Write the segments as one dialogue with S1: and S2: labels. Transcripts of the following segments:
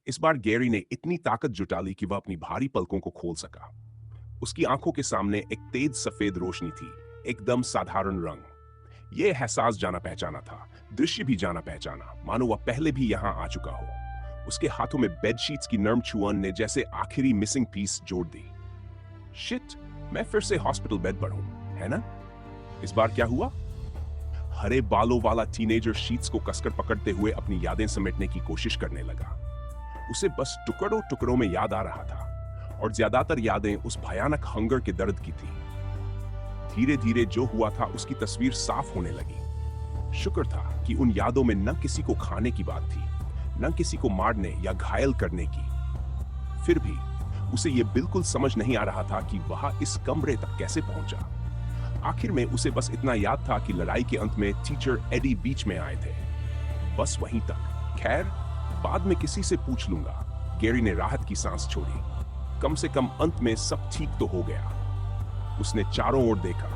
S1: इस बार गैरी ने इतनी ताकत जुटा ली कि वह अपनी भारी पलकों को खोल सका। उसकी आंखों के सामने एक तेज सफेद रोशनी थी, एकदम साधारण रंग। यह एहसास जाना पहचाना था, दृश्य भी जाना पहचाना, मानो वह पहले भी यहां आ चुका हो। उसके हाथों में बेडशीट्स की नर्म छुअन ने जैसे आखिरी मिसिंग पीस जोड़ दी। शिट, मैं फिर से हॉस्पिटल बेड पर हूं, है ना? इस बार क्या हुआ? हरे बालों वाला टीनेजर शीट्स को कसकर पकड़ते हुए अपनी यादें समेटने की कोशिश करने लगा। उसे बस टुकड़ों टुकड़ों में याद आ रहा था, और ज्यादातर यादें उस भयानक हंगर के दर्द की थी। धीरे धीरे जो हुआ था उसकी तस्वीर साफ होने लगी। शुक्र था कि उन यादों में न किसी को खाने की बात थी, न किसी को मारने या घायल करने की। फिर भी उसे यह बिल्कुल समझ नहीं आ रहा था कि वह इस कमरे तक कैसे पहुंचा। आखिर में उसे बस इतना याद था कि लड़ाई के अंत में टीचर एडी बीच में आए थे। बस वहीं तक। खैर, बाद में किसी से पूछ लूंगा। गैरी ने राहत की सांस छोड़ी। कम से कम अंत में सब ठीक तो हो गया। उसने चारों ओर देखा।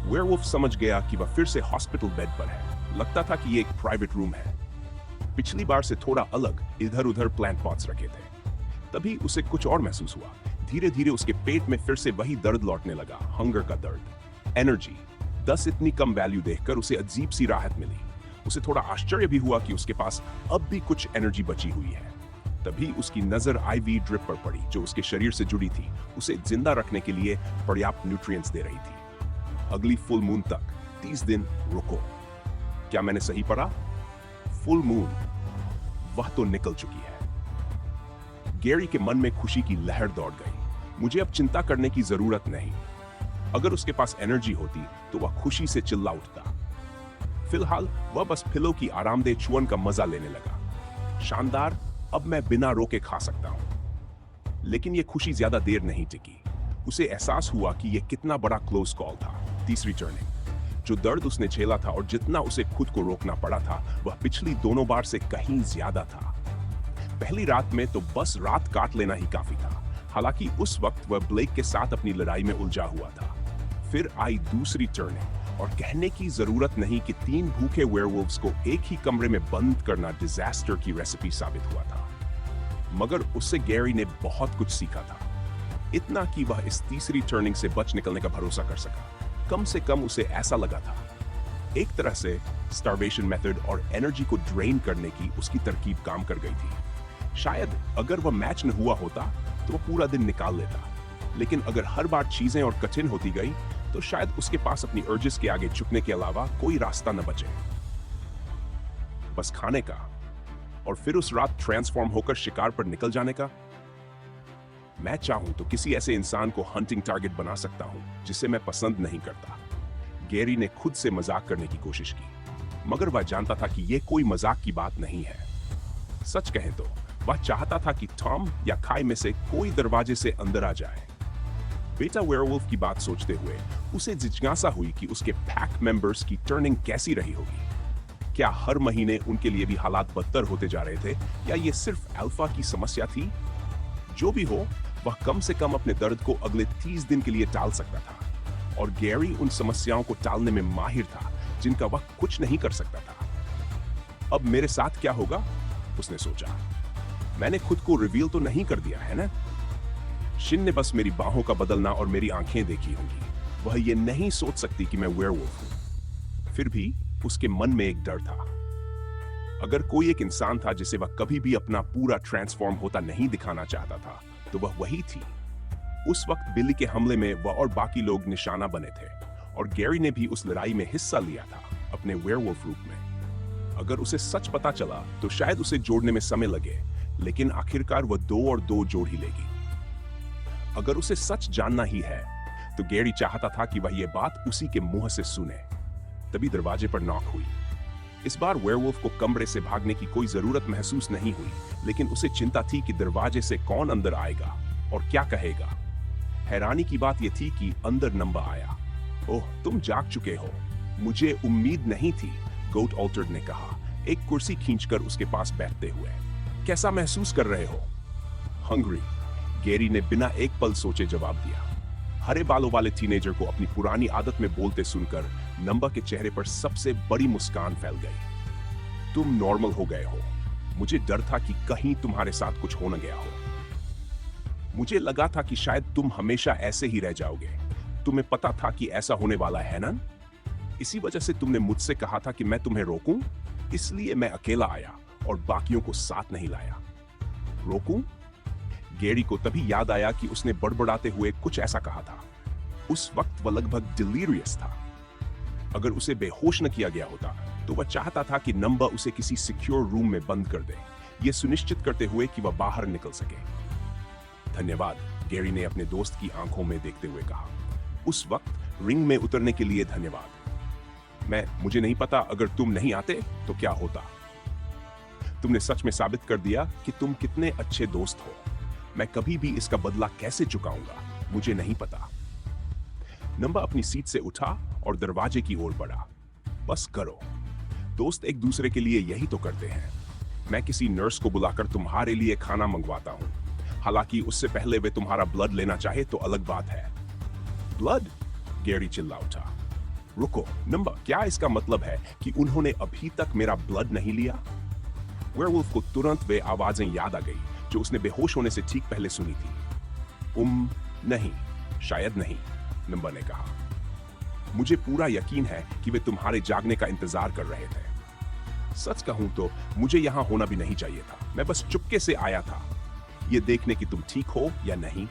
S1: वेयरवुल्फ समझ गया कि वह फिर से हॉस्पिटल बेड पर है। लगता था कि यह एक प्राइवेट रूम है। पिछली बार से थोड़ा अलग, इधर उधर प्लांट पॉट्स रखे थे। तभी उसे कुछ और महसूस हुआ। धीरे धीरे उसके पेट में फिर से वही दर्द लौटने लगा, हंगर का दर्द। एनर्जी 10 इतनी कम वैल्यू देखकर उसे अजीब सी राहत मिली। उसे थोड़ा आश्चर्य भी हुआ कि उसके पास अब भी कुछ एनर्जी बची हुई है। तभी उसकी नजर आईवी ड्रिप पर पड़ी, जो उसके शरीर से जुड़ी थी, उसे जिंदा रखने के लिए पर्याप्त न्यूट्रिएंट्स दे रही थी। अगली फुल मून तक 30 दिन रुको। क्या मैंने सही पढ़ा? फुल मून, वह तो निकल चुकी है। गैरी के मन में खुशी की लहर दौड़ गई। मुझे अब चिंता करने की जरूरत नहीं। अगर उसके पास एनर्जी होती तो वह खुशी से चिल्ला उठता। फिलहाल वह बस पिलो की आरामदेह चुअन का मजा लेने लगा। शानदार, अब मैं बिना रोके खा सकता हूं। लेकिन यह खुशी ज्यादा देर नहीं टिकी। उसे एहसास हुआ कि यह कितना बड़ा क्लोज कॉल था। तीसरी टर्निंग। जो दर्द उसने झेला था और जितना उसे खुद को रोकना पड़ा था, वह पिछली दोनों बार से कहीं ज्यादा था। पहली रात में तो बस रात काट लेना ही काफी था। हालांकि उस वक्त वह ब्लेक के साथ अपनी लड़ाई में उलझा हुआ था। फिर आई दूसरी टर्निंग, और कहने की जरूरत नहीं कि 3 भूखे वेयरवुल्व्स को एक ही कमरे में बंद करना डिजास्टर की रेसिपी साबित हुआ था। मगर उससे गैरी ने बहुत कुछ सीखा था। इतना कि वह इस तीसरी टर्निंग से बच निकलने का भरोसा कर सका। कम से कम उसे ऐसा लगा था। एक तरह से स्टार्वेशन मेथड और एनर्जी को ड्रेन करने की उसकी तरकीब काम कर गई थी। शायद अगर वह मैच न हुआ होता तो वह पूरा दिन निकाल लेता। लेकिन अगर हर बार चीजें और कठिन होती गई तो शायद उसके पास अपनी अर्जेस के आगे झुकने के अलावा कोई रास्ता न बचे। बस खाने का, और फिर उस रात ट्रांसफॉर्म होकर शिकार पर निकल जाने का। मैं चाहूं तो किसी ऐसे इंसान को हंटिंग टारगेट बना सकता हूं जिसे मैं पसंद नहीं करता। गैरी ने खुद से मजाक करने की कोशिश की, मगर वह जानता था कि यह कोई मजाक की बात नहीं है। सच कहें तो वह चाहता था कि टॉम या खाई में से कोई दरवाजे से अंदर आ जाए। बेटा वेयरवुल्फ की बात सोचते हुए उसे जिज्ञासा हुई कि उसके पैक मेंबर्स की टर्निंग कैसी रही होगी। क्या हर महीने उनके लिए भी हालात बदतर होते जा रहे थे, या ये सिर्फ अल्फा की समस्या थी? जो भी हो, वह कम से कम अपने दर्द को अगले 30 दिन के लिए टाल सकता था, और गैरी उन समस्याओं को टालने में माहिर था जिनका वह कुछ नहीं कर सकता था। अब मेरे साथ क्या होगा, उसने सोचा। मैंने खुद को रिवील तो नहीं कर दिया है ना? शिन ने बस मेरी बाहों का बदलना और मेरी आंखें देखी होंगी। वह ये नहीं सोच सकती कि मैं वेयरवुल्फ हूं। फिर भी उसके मन में एक डर था। अगर कोई एक इंसान था जिसे वह कभी भी अपना पूरा ट्रांसफॉर्म होता नहीं दिखाना चाहता था, तो वह वही थी। उस वक्त बिल्ली के हमले में वह और बाकी लोग निशाना बने थे, और गैरी ने भी उस लड़ाई में हिस्सा लिया था अपने वेयरवुल्फ रूप में। अगर उसे सच पता चला तो शायद उसे जोड़ने में समय लगे, लेकिन आखिरकार वह 2 और 2 जोड़ ही लेगी। अगर उसे सच जानना ही है तो गैरी चाहता था कि वह यह बात उसी के मुंह से सुने। तभी दरवाजे पर नॉक हुई। इस बार वेयरवुल्फ को कमरे से भागने की कोई जरूरत महसूस नहीं हुई, लेकिन उसे चिंता थी कि दरवाजे से कौन अंदर आएगा और क्या कहेगा। हैरानी की बात यह थी कि अंदर नंबर आया। ओह, तुम जाग चुके हो। मुझे उम्मीद नहीं थी, गोट ऑल्टर्ड ने कहा, एक कुर्सी खींचकर उसके पास बैठते हुए। कैसा महसूस कर रहे हो? हंग्री, गैरी ने बिना एक पल सोचे जवाब दिया। हरे बालों वाले टीनेजर को अपनी पुरानी आदत में बोलते सुनकर नंबर के चेहरे पर सबसे बड़ी मुस्कान फैल गई। तुम नॉर्मल हो गए हो। मुझे डर था कि कहीं तुम्हारे साथ कुछ हो न गया हो। मुझे लगा था कि शायद तुम हमेशा ऐसे ही रह जाओगे। तुम्हें पता था कि ऐसा होने वाला है ना? इसी वजह से तुमने मुझसे कहा था कि मैं तुम्हें रोकूं, इसलिए मैं अकेला आया और बाकियों को साथ नहीं लाया। रोकूं? गैरी को तभी याद आया कि उसने बड़बड़ाते हुए कुछ ऐसा कहा था। उस वक्त वह लगभग डिलीरियस था। अगर उसे बेहोश न किया गया होता तो वह चाहता था कि नंबर उसे किसी सिक्योर रूम में बंद कर दे, यह सुनिश्चित करते हुए कि वह बाहर निकल सके। धन्यवाद, गैरी ने अपने दोस्त की आंखों में देखते हुए कहा। उस वक्त रिंग में उतरने के लिए धन्यवाद। मुझे नहीं पता अगर तुम नहीं आते तो क्या होता। तुमने सच में साबित कर दिया कि तुम कितने अच्छे दोस्त हो। मैं कभी भी इसका बदला कैसे चुकाऊंगा, मुझे नहीं पता। नंबर अपनी सीट से उठा और दरवाजे की ओर बढ़ा। बस करो, दोस्त एक दूसरे के लिए यही तो करते हैं। मैं किसी नर्स को बुलाकर तुम्हारे लिए खाना मंगवाता हूं, हालांकि उससे पहले वे तुम्हारा ब्लड लेना चाहे तो अलग बात है। ब्लड? गैरी चिल्ला उठा। रुको नंबर, क्या इसका मतलब है कि उन्होंने अभी तक मेरा ब्लड नहीं लिया? वेयरवुल्फ को तुरंत वे आवाजें याद आ गई जो उसने बेहोश होने से ठीक पहले सुनी थी। नहीं, शायद नहीं, नंबर ने कहा। मुझे पूरा यकीन है कि वे तुम्हारे जागने का इंतजार कर रहे थे। सच कहूं तो मुझे यहां होना भी नहीं चाहिए था। मैं बस चुपके से आया था, यह देखने कि तुम ठीक हो या नहीं।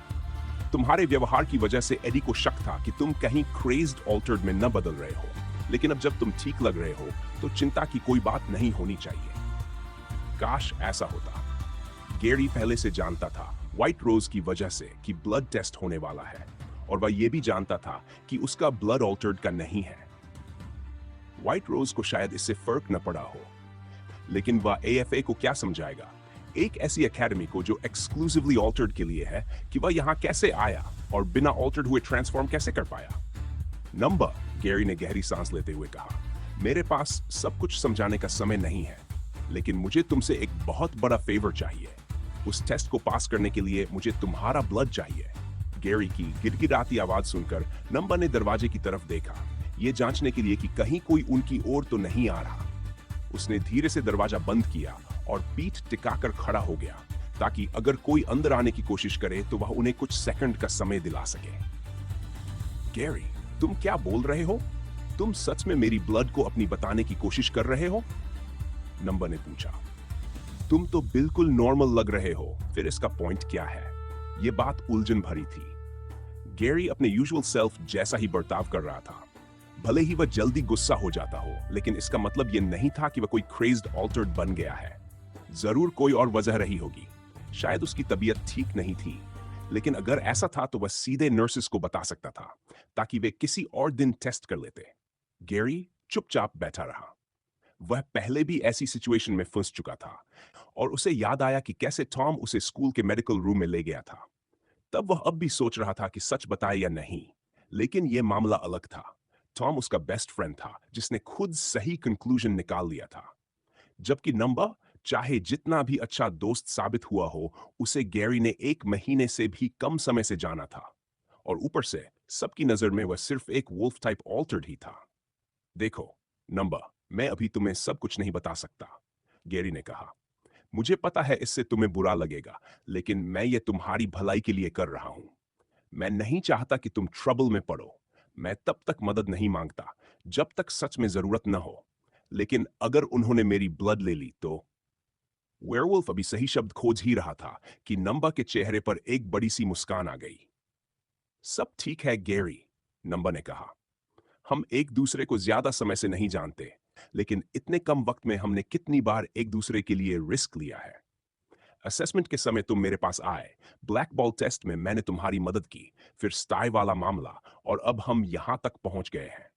S1: तुम्हारे व्यवहार की वजह से एडी को शक था कि तुम कहीं क्रेज्ड ऑल्टर्ड में न बदल रहे हो, लेकिन अब जब तुम ठीक लग रहे हो तो चिंता की कोई बात नहीं होनी चाहिए। काश ऐसा होता। गैरी पहले से जानता था व्हाइट रोज की वजह से कि ब्लड टेस्ट होने वाला है, और वह यह भी जानता था कि उसका ब्लड ऑल्टर्ड का नहीं है। व्हाइट रोज को शायद इससे फर्क न पड़ा हो, लेकिन वह एएफए को क्या समझाएगा, एक ऐसी एकेडमी को जो एक्सक्लूसिवली ऑल्टर्ड के लिए है, कि वह यहां कैसे आया और बिना ऑल्टर्ड हुए ट्रांसफॉर्म कैसे कर पाया। नंबर, गैरी ने गहरी सांस लेते हुए कहा, मेरे पास सब कुछ समझाने का समय नहीं है, लेकिन मुझे तुमसे एक बहुत बड़ा फेवर चाहिए। उस टेस्ट को पास करने के लिए मुझे तुम्हारा ब्लड चाहिए। गैरी की गिड़गिड़ाती आवाज सुनकर नंबर ने दरवाजे की तरफ देखा, यह जांचने के लिए कि कहीं कोई उनकी ओर तो नहीं आ रहा। उसने धीरे से दरवाजा बंद किया और पीठ टिकाकर खड़ा हो गया, ताकि अगर कोई अंदर आने की कोशिश करे तो वह उन्हें कुछ सेकंड का समय दिला सके। गैरी, तुम क्या बोल रहे हो? तुम सच में मेरी ब्लड को अपनी बताने की कोशिश कर रहे हो? नंबर ने पूछा। तुम तो बिल्कुल नॉर्मल लग रहे हो, फिर इसका पॉइंट क्या है? यह बात उलझन भरी थी। गैरी अपने यूजुअल सेल्फ जैसा ही बर्ताव कर रहा था। भले ही वह जल्दी गुस्सा हो जाता हो, लेकिन इसका मतलब यह नहीं था कि वह कोई क्रेज्ड ऑल्टर्ड बन गया है। जरूर कोई और वजह रही होगी, शायद उसकी तबीयत ठीक नहीं थी, लेकिन अगर ऐसा था तो वह सीधे नर्सेस को बता सकता था, ताकि वे किसी और दिन टेस्ट कर लेते। गैरी चुपचाप बैठा रहा। वह पहले भी ऐसी सिचुएशन में फंस चुका था, और उसे याद आया कि कैसे टॉम उसे स्कूल के मेडिकल रूम में ले गया था। तब वह अब भी सोच रहा था कि सच बताए या नहीं, लेकिन यह मामला अलग था। टॉम उसका बेस्ट फ्रेंड था, जिसने खुद सही कंक्लूजन निकाल लिया था, जबकि नंबर, चाहे जितना भी अच्छा दोस्त साबित हुआ हो, उसे गैरी ने 1 महीने से भी कम समय से जाना था, और ऊपर से सबकी नजर में वह सिर्फ एक वुल्फ टाइप ऑल्टर्ड ही था। देखो नंबर, मैं अभी तुम्हें सब कुछ नहीं बता सकता, गैरी ने कहा। मुझे पता है इससे तुम्हें बुरा लगेगा, लेकिन मैं ये तुम्हारी भलाई के लिए कर रहा हूं। मैं नहीं चाहता कि तुम ट्रबल में पड़ो। मैं तब तक मदद नहीं मांगता जब तक सच में जरूरत न हो, लेकिन अगर उन्होंने मेरी ब्लड ले ली तो। वेयरवुल्फ अभी सही शब्द खोज ही रहा था कि नंबर के चेहरे पर एक बड़ी सी मुस्कान आ गई। सब ठीक है गैरी, नंबर ने कहा। हम एक दूसरे को ज्यादा समय से नहीं जानते, लेकिन इतने कम वक्त में हमने कितनी बार एक दूसरे के लिए रिस्क लिया है। असेसमेंट के समय तुम मेरे पास आए, ब्लैक बॉल टेस्ट में मैंने तुम्हारी मदद की, फिर स्टाई वाला मामला, और अब हम यहां तक पहुंच गए हैं।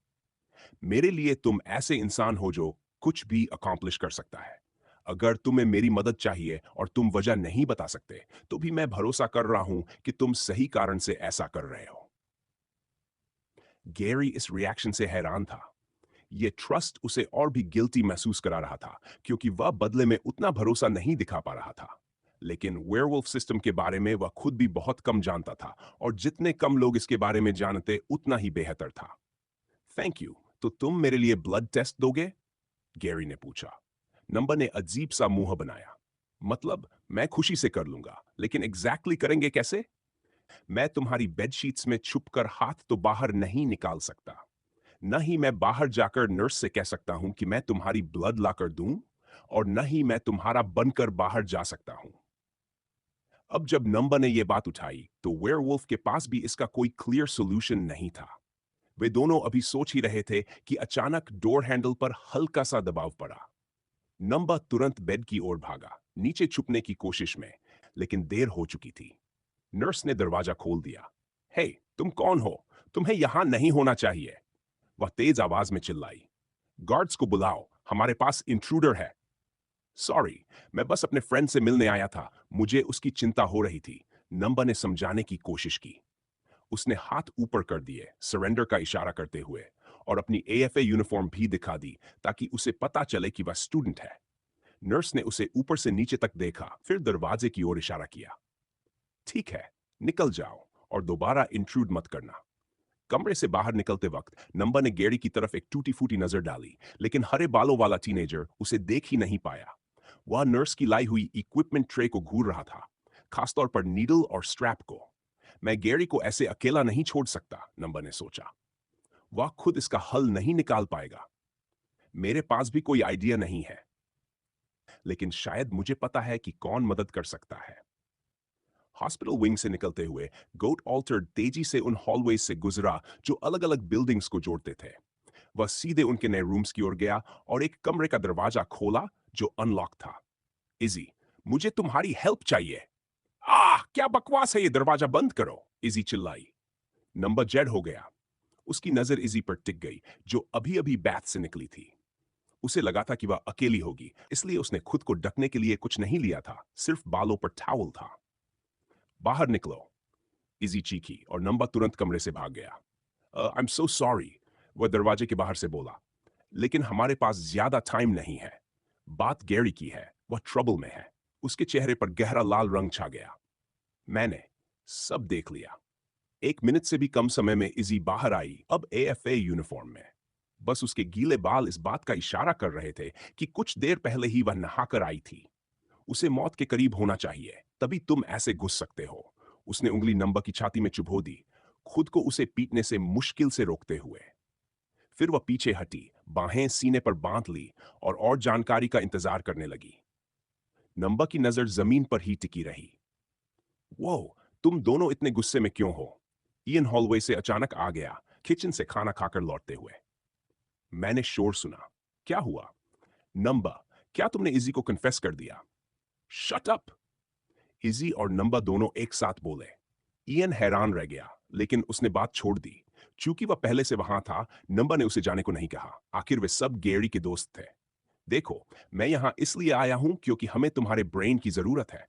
S1: मेरे लिए तुम ऐसे इंसान हो जो कुछ भी अकॉम्प्लिश कर सकता है। अगर तुम्हें मेरी मदद चाहिए और तुम वजह नहीं बता सकते, तो भी मैं भरोसा कर रहा हूं कि तुम सही कारण से ऐसा कर रहे हो। गैरी इस रिएक्शन से हैरान था। यह ट्रस्ट उसे और भी गिल्टी महसूस करा रहा था, क्योंकि वह बदले में उतना भरोसा नहीं दिखा पा रहा था। लेकिन वेयरवुल्फ सिस्टम के बारे में वह खुद भी बहुत कम जानता था, और जितने कम लोग इसके बारे में जानते उतना ही बेहतर था। थैंक यू, तो तुम मेरे लिए ब्लड टेस्ट दोगे? गैरी ने पूछा। नंबर ने अजीब सा मुंह बनाया। मतलब मैं खुशी से कर लूंगा, लेकिन एग्जैक्टली करेंगे कैसे? मैं तुम्हारी बेडशीट्स में छुपकर हाथ तो बाहर नहीं निकाल सकता। न ही मैं बाहर जाकर नर्स से कह सकता हूं कि मैं तुम्हारी ब्लड लाकर दूं, और न ही मैं तुम्हारा बनकर बाहर जा सकता हूं। अब जब नंबर ने यह बात उठाई तो वेयरवुल्फ के पास भी इसका कोई क्लियर सॉल्यूशन नहीं था। वे दोनों अभी सोच ही रहे थे कि अचानक डोर हैंडल पर हल्का सा दबाव पड़ा। नंबर तुरंत बेड की ओर भागा, नीचे छुपने की कोशिश में, लेकिन देर हो चुकी थी। नर्स ने दरवाजा खोल दिया। हे, तुम कौन हो? तुम्हें यहां नहीं होना चाहिए, वह तेज आवाज में चिल्लाई। गार्ड्स को बुलाओ, हमारे पास इंट्रूडर है। सॉरी, मैं बस अपने फ्रेंड से मिलने आया था, मुझे उसकी चिंता हो रही थी। नंबर ने समझाने की कोशिश की। उसने हाथ ऊपर कर दिए, सरेंडर का इशारा करते हुए, और अपनी एएफए यूनिफॉर्म भी दिखा दी ताकि उसे पता चले कि वह स्टूडेंट है। नर्स ने उसे ऊपर से नीचे तक देखा, फिर दरवाजे की ओर इशारा किया। ठीक है, निकल जाओ और दोबारा इंट्रूड मत करना। कमरे से बाहर निकलते वक्त नंबर ने गैरी की तरफ एक टूटी फूटी नजर डाली, लेकिन हरे बालों वाला टीनेजर उसे देख ही नहीं पाया। वह नर्स की लाई हुई इक्विपमेंट ट्रे को घूर रहा था, खासतौर पर नीडल और स्ट्रैप को। मैं गैरी को ऐसे अकेला नहीं छोड़ सकता, नंबर ने सोचा। वह खुद इसका हल नहीं निकाल पाएगा। मेरे पास भी कोई आइडिया नहीं है, लेकिन शायद मुझे पता है कि कौन मदद कर सकता है। हॉस्पिटल विंग से निकलते हुए गोट ऑल्टर तेजी से उन हॉलवेज से गुजरा जो अलग अलग बिल्डिंग्स को जोड़ते थे। वह सीधे उनके नए रूम्स की ओर गया और एक कमरे का दरवाजा खोला जो अनलॉक था। इजी, मुझे तुम्हारी हेल्प चाहिए। क्या बकवास है ये, दरवाजा बंद करो, इजी चिल्लाई। नंबर जेड हो गया। उसकी नजर इजी पर टिक गई, जो अभी अभी बैथ से निकली थी। उसे लगा था कि वह अकेली होगी, इसलिए उसने खुद को ढकने के लिए कुछ नहीं लिया था, सिर्फ बालों पर टॉवल था। बाहर निकलो, इजी चीखी, और नंबर तुरंत कमरे से भाग गया। आई एम सो सॉरी, वह दरवाजे के बाहर से बोला, लेकिन हमारे पास ज्यादा टाइम नहीं है। बात गैरी की है, वह ट्रबल में है। उसके चेहरे पर गहरा लाल रंग छा गया। मैंने सब देख लिया। 1 मिनट से भी कम समय में इजी बाहर आई, अब एएफए यूनिफॉर्म में। बस उसके गीले बाल इस बात का इशारा कर रहे थे कि कुछ देर पहले ही वह नहाकर आई थी। उसे मौत के करीब होना चाहिए, तभी तुम ऐसे घुस सकते हो। उसने उंगली नंबर की छाती में चुभो दी, खुद को उसे पीटने से मुश्किल से रोकते हुए। फिर वह पीछे हटी, बाहें सीने पर बांध ली और जानकारी का इंतजार करने लगी। नंबर की नजर जमीन पर ही टिकी रही। वो, तुम दोनों इतने गुस्से में क्यों हो? इयन हॉलवे से अचानक आ गया, किचन से खाना खाकर लौटते हुए। मैंने शोर सुना। क्या हुआ? नंबर, क्या तुमने इजी को कन्फेस कर दिया? Shut up! इजी और नंबर दोनों एक साथ बोले। इयन हैरान रह गया, लेकिन उसने बात छोड़ दी। चूंकि वह पहले से वहां था, नंबर ने उसे जाने को नहीं कहा। आखिर वे सब गैरी के दोस्त थे। देखो, मैं यहां इसलिए आया हूं क्योंकि हमें तुम्हारे ब्रेन की जरूरत है,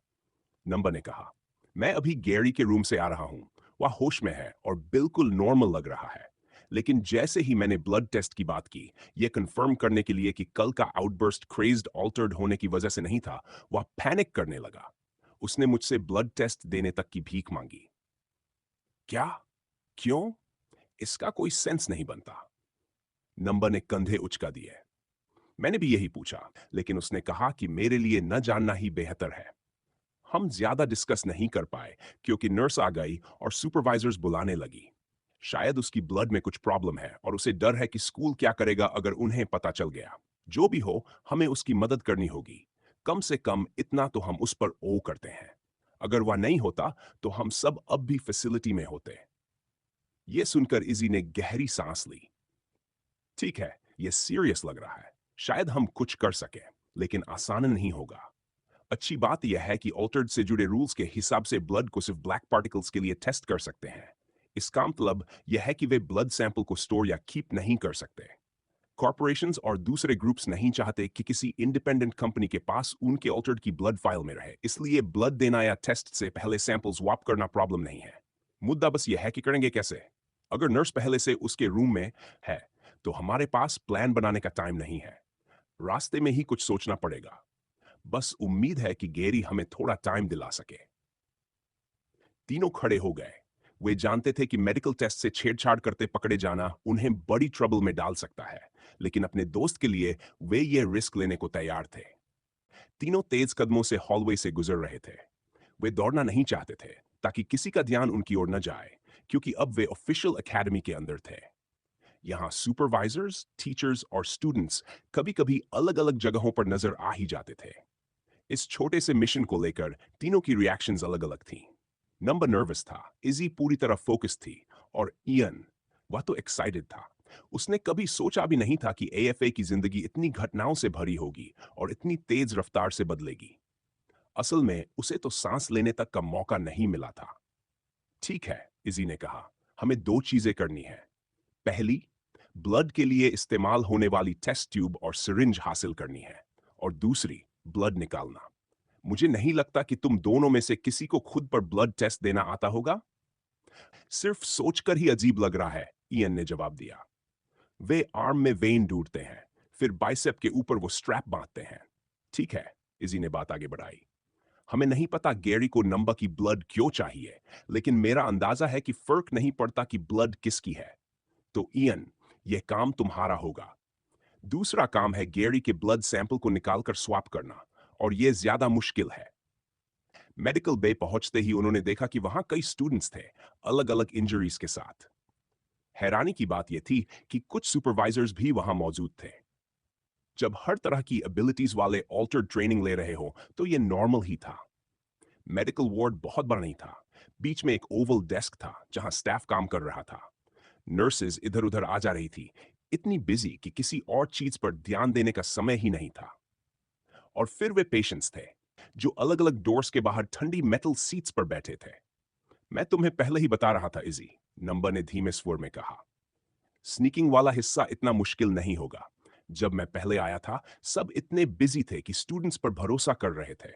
S1: नंबर ने कहा। मैं अभी गैरी के रूम से आ रहा हूं। वह होश में है और बिल्कुल नॉर्मल लग रहा है। लेकिन जैसे ही मैंने ब्लड टेस्ट की बात की, यह कंफर्म करने के लिए कि कल का आउटबर्स्ट क्रेज्ड ऑल्टर्ड होने की वजह से नहीं था, वह पैनिक करने लगा। उसने मुझसे ब्लड टेस्ट देने तक की भीख मांगी। क्या? क्यों? इसका कोई सेंस नहीं बनता। नंबर ने कंधे उचका दिए। मैंने भी यही पूछा, लेकिन उसने कहा कि मेरे लिए न जानना ही बेहतर है। हम ज्यादा डिस्कस नहीं कर पाए क्योंकि नर्स आ गई और सुपरवाइजर्स बुलाने लगी। शायद उसकी ब्लड में कुछ प्रॉब्लम है और उसे डर है कि स्कूल क्या करेगा अगर उन्हें पता चल गया। जो भी हो, हमें उसकी मदद करनी होगी। कम से कम इतना तो हम उस पर ओ करते हैं। अगर वह नहीं होता तो हम सब अब भी फैसिलिटी में होते। यह सुनकर इजी ने गहरी सांस ली। ठीक है, यह सीरियस लग रहा है। शायद हम कुछ कर सके, लेकिन आसान नहीं होगा। अच्छी बात यह है कि ऑल्टर्ड से जुड़े रूल्स के हिसाब से ब्लड को सिर्फ ब्लैक पार्टिकल्स के लिए टेस्ट कर सकते हैं। इसका मतलब यह है कि वे ब्लड सैंपल को स्टोर या कीप नहीं कर सकते। कॉर्पोरेशंस और दूसरे ग्रुप्स नहीं चाहते कि किसी इंडिपेंडेंट कंपनी के पास उनके ऑल्टर्ड की ब्लड फाइल में रहे, इसलिए ब्लड देना या टेस्ट से पहले सैंपल्स स्वैप करना प्रॉब्लम नहीं है। मुद्दा बस यह है कि करेंगे कैसे। अगर नर्स पहले से उसके रूम में है, तो हमारे पास प्लान बनाने का टाइम नहीं है। रास्ते में ही कुछ सोचना पड़ेगा। बस उम्मीद है कि गैरी हमें थोड़ा टाइम दिला सके। तीनों खड़े हो गए। वे जानते थे कि मेडिकल टेस्ट से छेड़छाड़ करते पकड़े जाना उन्हें बड़ी ट्रबल में डाल सकता है, लेकिन अपने दोस्त के लिए वे ये रिस्क लेने को तैयार थे। तीनों तेज कदमों से हॉलवे से गुजर रहे थे। वे दौड़ना नहीं चाहते थे ताकि किसी का ध्यान उनकी ओर न जाए, क्योंकि अब वे ऑफिशियल एकेडमी के अंदर थे। यहाँ सुपरवाइजर्स, टीचर्स और स्टूडेंट्स कभी-कभी अलग-अलग जगहों पर नजर आ ही जाते थे। इस छोटे से मिशन को लेकर तीनों की रिएक्शंस अलग-अलग थीं। नंबर नर्वस था, इजी पूरी तरह फोकस थी, और इयन, वह तो एक्साइटेड था। उसने कभी सोचा भी नहीं था कि एएफए की जिंदगी इतनी घटनाओं से भरी होगी और इतनी तेज रफ्तार से बदलेगी। असल में उसे तो सांस लेने तक का मौका नहीं मिला था। ठीक है, इजी ने कहा, हमें दो चीजें करनी है। पहली, ब्लड के लिए इस्तेमाल होने वाली टेस्ट ट्यूब और सिरिंज हासिल करनी है, और दूसरी, ब्लड निकालना। मुझे नहीं लगता कि तुम दोनों में से किसी को खुद पर ब्लड टेस्ट देना आता होगा। सिर्फ सोचकर ही अजीब लग रहा है, इयन ने जवाब दिया। वे आर्म में वेन ढूंढते हैं, फिर बाइसेप के ऊपर वो स्ट्रैप बांधते हैं। ठीक है, इजी ने बात आगे बढ़ाई। हमें नहीं पता गैरी को नंबर की ब्लड क्यों चाहिए, लेकिन मेरा अंदाजा है कि फर्क नहीं पड़ता कि ब्लड किसकी है। तो इयन, यह काम तुम्हारा होगा। दूसरा काम है गैरी के ब्लड सैंपल को निकालकर स्वैप करना, और यह ज्यादा मुश्किल है। मेडिकल बे पहुंचते ही उन्होंने देखा कि वहां कई स्टूडेंट्स थे, अलग अलग इंजरीज के साथ। हैरानी की बात यह थी कि कुछ सुपरवाइजर्स भी वहां मौजूद थे। जब हर तरह की एबिलिटीज वाले ऑल्टर ट्रेनिंग ले रहे हो तो यह नॉर्मल ही था। मेडिकल वार्ड बहुत बड़ा नहीं था। बीच में एक ओवल डेस्क था जहां स्टाफ काम कर रहा था। नर्सेज इधर उधर आ जा रही थी, इतनी बिजी कि किसी और चीज पर ध्यान देने का समय ही नहीं था। और फिर वे पेशेंट्स थे, जो अलग अलग डोर्स के बाहर ठंडी मेटल सीट्स पर बैठे थे। मैं तुम्हें पहले ही बता रहा था इजी, नंबर ने धीमे स्वर में कहा। स्नीकिंग वाला हिस्सा इतना मुश्किल नहीं होगा। जब मैं पहले आया था, सब इतने बिजी थे कि स्टूडेंट्स पर भरोसा कर रहे थे।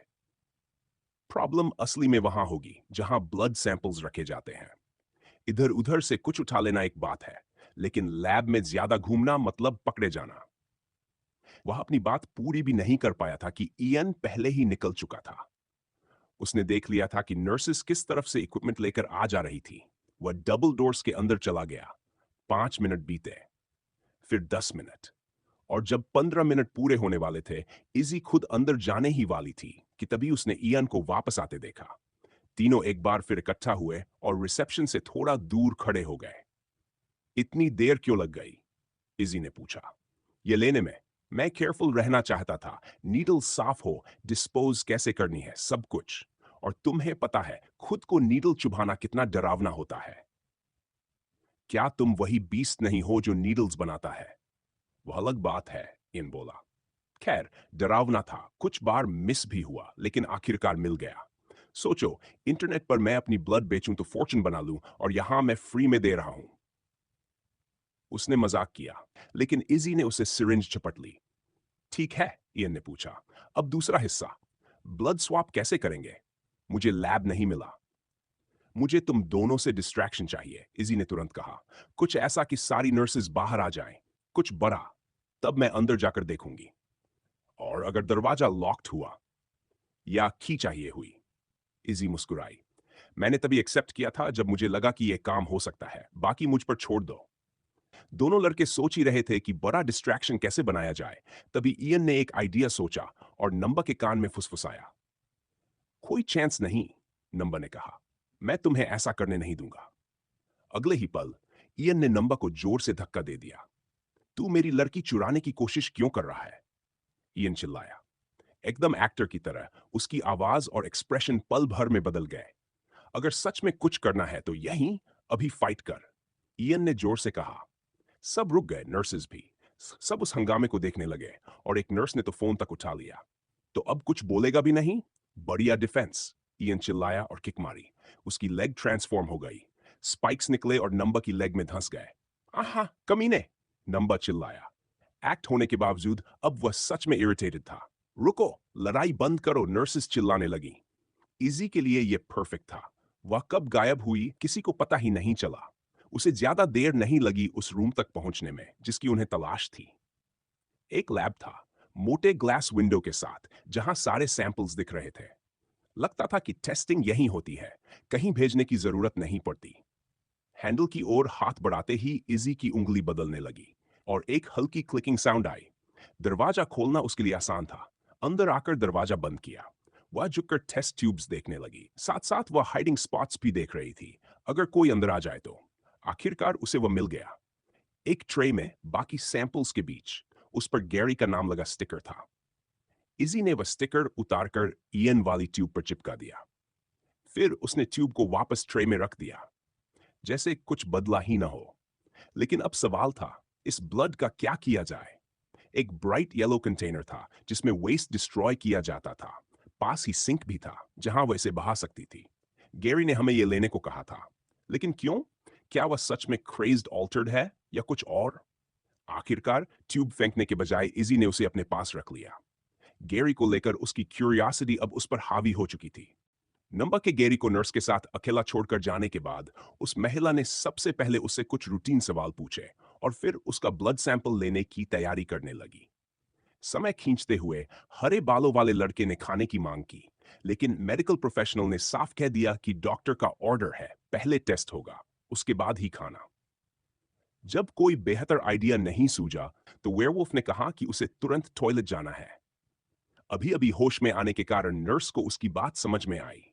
S1: प्रॉब्लम असली में वहां होगी जहां ब्लड सैंपल्स रखे जाते हैं। इधर उधर से कुछ उठा लेना एक बात है, लेकिन लैब में ज्यादा घूमना मतलब पकड़े जाना। वह अपनी बात पूरी भी नहीं कर पाया था कि इयन पहले ही निकल चुका था। उसने देख लिया था कि नर्सेस किस तरफ से इक्विपमेंट लेकर आ जा रही थी। वह डबल डोर्स के अंदर चला गया। 5 मिनट बीते, फिर 10 मिनट, और जब 15 मिनट पूरे होने वाले थे, इजी खुद अंदर जाने ही वाली थी कि तभी उसने इयन को वापस आते देखा। तीनों एक बार फिर इकट्ठा हुए और रिसेप्शन से थोड़ा दूर खड़े हो गए। इतनी देर क्यों लग गई? इजी ने पूछा। ये लेने में मैं केयरफुल रहना चाहता था। नीडल साफ हो, डिस्पोज कैसे करनी है, सब कुछ। और तुम्हें पता है खुद को नीडल चुभाना कितना डरावना होता है। क्या तुम वही बीस्ट नहीं हो जो नीडल्स बनाता है? वह अलग बात है, इन बोला। खैर, डरावना था, कुछ बार मिस भी हुआ, लेकिन आखिरकार मिल गया। सोचो, इंटरनेट पर मैं अपनी ब्लड बेचूं तो फॉर्चून बना लूं, और यहां मैं फ्री में दे रहा हूं। उसने मजाक किया, लेकिन इजी ने उसे सिरिंज चपट ली। ठीक है, इयन ने पूछा, अब दूसरा हिस्सा, ब्लड स्वैप कैसे करेंगे? मुझे लैब नहीं मिला। मुझे तुम दोनों से डिस्ट्रैक्शन चाहिए, इजी ने तुरंत कहा। कुछ ऐसा कि सारी नर्सेज बाहर आ जाएं, कुछ बड़ा। तब मैं अंदर जाकर देखूंगी। और अगर दरवाजा लॉक्ड हुआ या की चाहिए हुई? इजी मुस्कुराई। मैंने तभी एक्सेप्ट किया था जब मुझे लगा कि यह काम हो सकता है, बाकी मुझ पर छोड़ दो। दोनों लड़के सोच ही रहे थे कि बड़ा डिस्ट्रैक्शन कैसे बनाया जाए, तभी इयन ने एक आइडिया सोचा और नंबर के कान में फुसफुसाया। कोई चांस नहीं, नंबर ने कहा, मैं तुम्हें ऐसा करने नहीं दूंगा। अगले ही पल इयन ने नंबर को जोर से धक्का दे दिया। तू मेरी लड़की चुराने की कोशिश क्यों कर रहा है? इयन चिल्लाया। एकदम एक्टर की तरह उसकी आवाज और एक्सप्रेशन पल भर में बदल गए। अगर सच में कुछ करना है तो यहीं, अभी फाइट कर, इयन ने जोर से कहा। सब रुक गए, नर्सेज भी। सब उस हंगामे को देखने लगे, और एक नर्स ने तो फोन तक उठा लिया। तो अब कुछ बोलेगा भी नहीं? बढ़िया डिफेंस, इयन चिल्लाया और किक मारी। उसकी लेग ट्रांसफॉर्म हो गई। स्पाइक्स निकले और नंबर की लेग में धंस गए। आहा, कमीने, नंबर चिल्लाया। एक्ट होने के बावजूद अब वह सच में इरिटेटेड था। रुको, लड़ाई बंद करो, नर्सेस चिल्लाने लगी। इजी के लिए यह परफेक्ट था। वह कब गायब हुई किसी को पता ही नहीं चला। उसे ज्यादा देर नहीं लगी उस रूम तक पहुंचने में जिसकी उन्हें तलाश थी। एक लैब था, मोटे ग्लास विंडो के साथ, जहां सारे सैंपल्स दिख रहे थे। लगता था कि टेस्टिंग यहीं होती है, कहीं भेजने की जरूरत नहीं पड़ती। हैंडल की ओर हाथ बढ़ाते ही इजी की उंगली बदलने लगी और एक हल्की क्लिकिंग साउंड आई। दरवाजा खोलना उसके लिए आसान था। अंदर आकर दरवाजा बंद किया। वह झुककर टेस्ट ट्यूब्स देखने लगी, साथ साथ वह हाइडिंग स्पॉट्स भी देख रही थी, अगर कोई अंदर आ जाए तो। आखिरकार उसे वह मिल गया, एक ट्रे में बाकी सैंपल्स के बीच। उस पर गैरी का नाम लगा स्टिकर था। इजी ने वह स्टिकर उतारकर ईएन वाली ट्यूब पर चिपका दिया। फिर उसने ट्यूब को वापस ट्रे में रख दिया, जैसे कुछ बदला ही ना हो। लेकिन अब सवाल था, इस ब्लड का क्या किया जाए? एक ब्राइट येलो कंटेनर था जिसमें वेस्ट डिस्ट्रॉय किया जाता था। पास ही सिंक भी था जहां वह इसे बहा सकती थी। गैरी ने हमें यह लेने को कहा था, लेकिन क्यों? क्या वह सच में क्रेज्ड ऑल्टर्ड है या कुछ और? आखिरकार ट्यूब फेंकने के बजाय इजी ने उसे अपने पास रख लिया। गैरी को लेकर उसकी क्यूरियोसिटी अब उस पर हावी हो चुकी थी। नंबर के गैरी को नर्स के साथ अकेला छोड़कर जाने के बाद उस महिला ने सबसे पहले उससे कुछ रूटीन सवाल पूछे और फिर उसका ब्लड सैंपल लेने की तैयारी करने लगी। समय खींचते हुए हरे बालों वाले लड़के ने खाने की मांग की, लेकिन मेडिकल प्रोफेशनल ने साफ कह दिया कि डॉक्टर का ऑर्डर है, पहले टेस्ट होगा, उसके बाद ही खाना। जब कोई बेहतर आइडिया नहीं सूझा, तो वेयरवुल्फ ने कहा कि उसे तुरंत टॉयलेट जाना है। अभी अभी होश में आने के कारण नर्स को उसकी बात समझ में आई।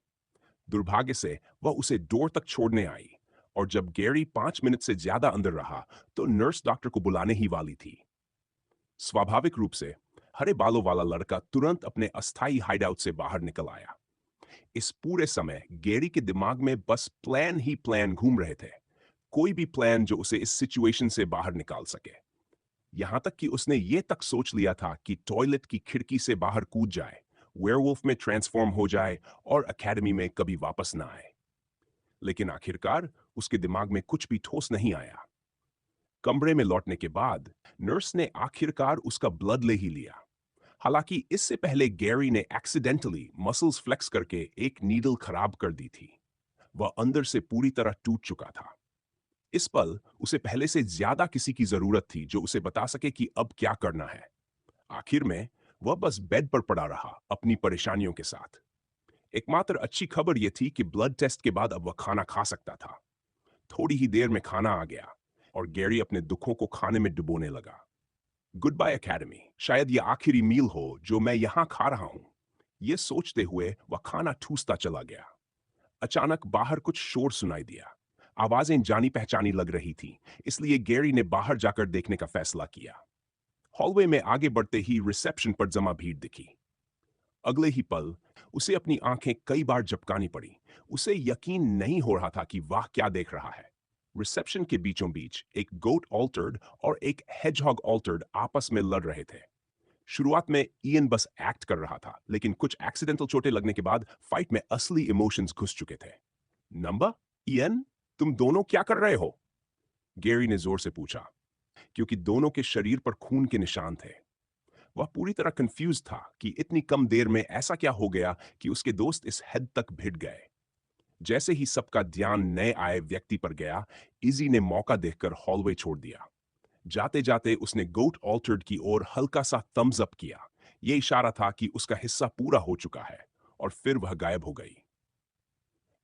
S1: दुर्भाग्य से वह उसे डोर तक छोड़ने आई, और जब गैरी 5 मिनट से ज्यादा अंदर रहा तो नर्स डॉक्टर को बुलाने ही वाली थी। स्वाभाविक रूप से हरे बालों वाला लड़का तुरंत अपने अस्थायी हाइडआउट से बाहर निकल आया। इस पूरे समय गैरी के दिमाग में बस प्लान ही प्लान घूम रहे थे, कोई भी प्लान जो उसे इस सिचुएशन से बाहर निकाल सके। यहां तक कि उसने ये तक सोच लिया था कि टॉयलेट की खिड़की से बाहर कूद जाए, वेयरवुल्फ में ट्रांसफॉर्म हो जाए और एकेडमी में कभी वापस ना आए। लेकिन आखिरकार उसके दिमाग में कुछ भी ठोस नहीं आया। कमरे में लौटने के बाद नर्स ने आखिरकार उसका ब्लड ले ही लिया। हालांकि इससे पहले गैरी ने एक्सीडेंटली मसल्स फ्लेक्स करके एक नीडल खराब कर दी थी। वह अंदर से पूरी तरह टूट चुका था। इस पल उसे पहले से ज्यादा किसी की जरूरत थी जो उसे बता सके कि अब क्या करना है। आखिर में वह बस बेड पर पड़ा रहा अपनी परेशानियों के साथ। एकमात्र अच्छी खबर यह थी कि ब्लड टेस्ट के बाद अब वह खाना खा सकता था। थोड़ी ही देर में खाना आ गया और गैरी अपने दुखों को खाने में डुबोने लगा। गुड बाय एकेडमी, शायद यह आखिरी मील हो जो मैं यहां खा रहा हूं। यह सोचते हुए वह खाना ठूसता चला गया। अचानक बाहर कुछ शोर सुनाई दिया। आवाजें जानी पहचानी लग रही थी, इसलिए गैरी ने बाहर जाकर देखने का फैसला किया। हॉलवे में आगे बढ़ते ही रिसेप्शन पर जमा भीड़ दिखी। अगले ही पल उसे अपनी आंखें कई बार झपकानी पड़ी। उसे यकीन नहीं हो रहा था कि वह क्या देख रहा है। रिसेप्शन के बीचों बीच एक गोट ऑल्टर्ड और एक हेजहॉग ऑल्टर्ड आपस में लड़ रहे थे। शुरुआत में ईएन बस एक्ट कर रहा था, लेकिन कुछ एक्सीडेंटल चोटें लगने के बाद फाइट में असली इमोशंस घुस चुके थे। नंबर, ईएन, तुम दोनों क्या कर रहे हो? गैरी ने जोर से पूछा, क्योंकि दोनों के शरीर पर खून के निशान थे। वह पूरी तरह कंफ्यूज था कि इतनी कम देर में ऐसा क्या हो गया कि उसके दोस्त इस हद तक भिड़ गए। जैसे ही सबका ध्यान नए आए व्यक्ति पर गया, इजी ने मौका देखकर हॉलवे छोड़ दिया। जाते जाते उसने गोट ऑल्टर्ड की ओर हल्का सा थम्स अप किया। यह इशारा था कि उसका हिस्सा पूरा हो चुका है, और फिर वह गायब हो गई।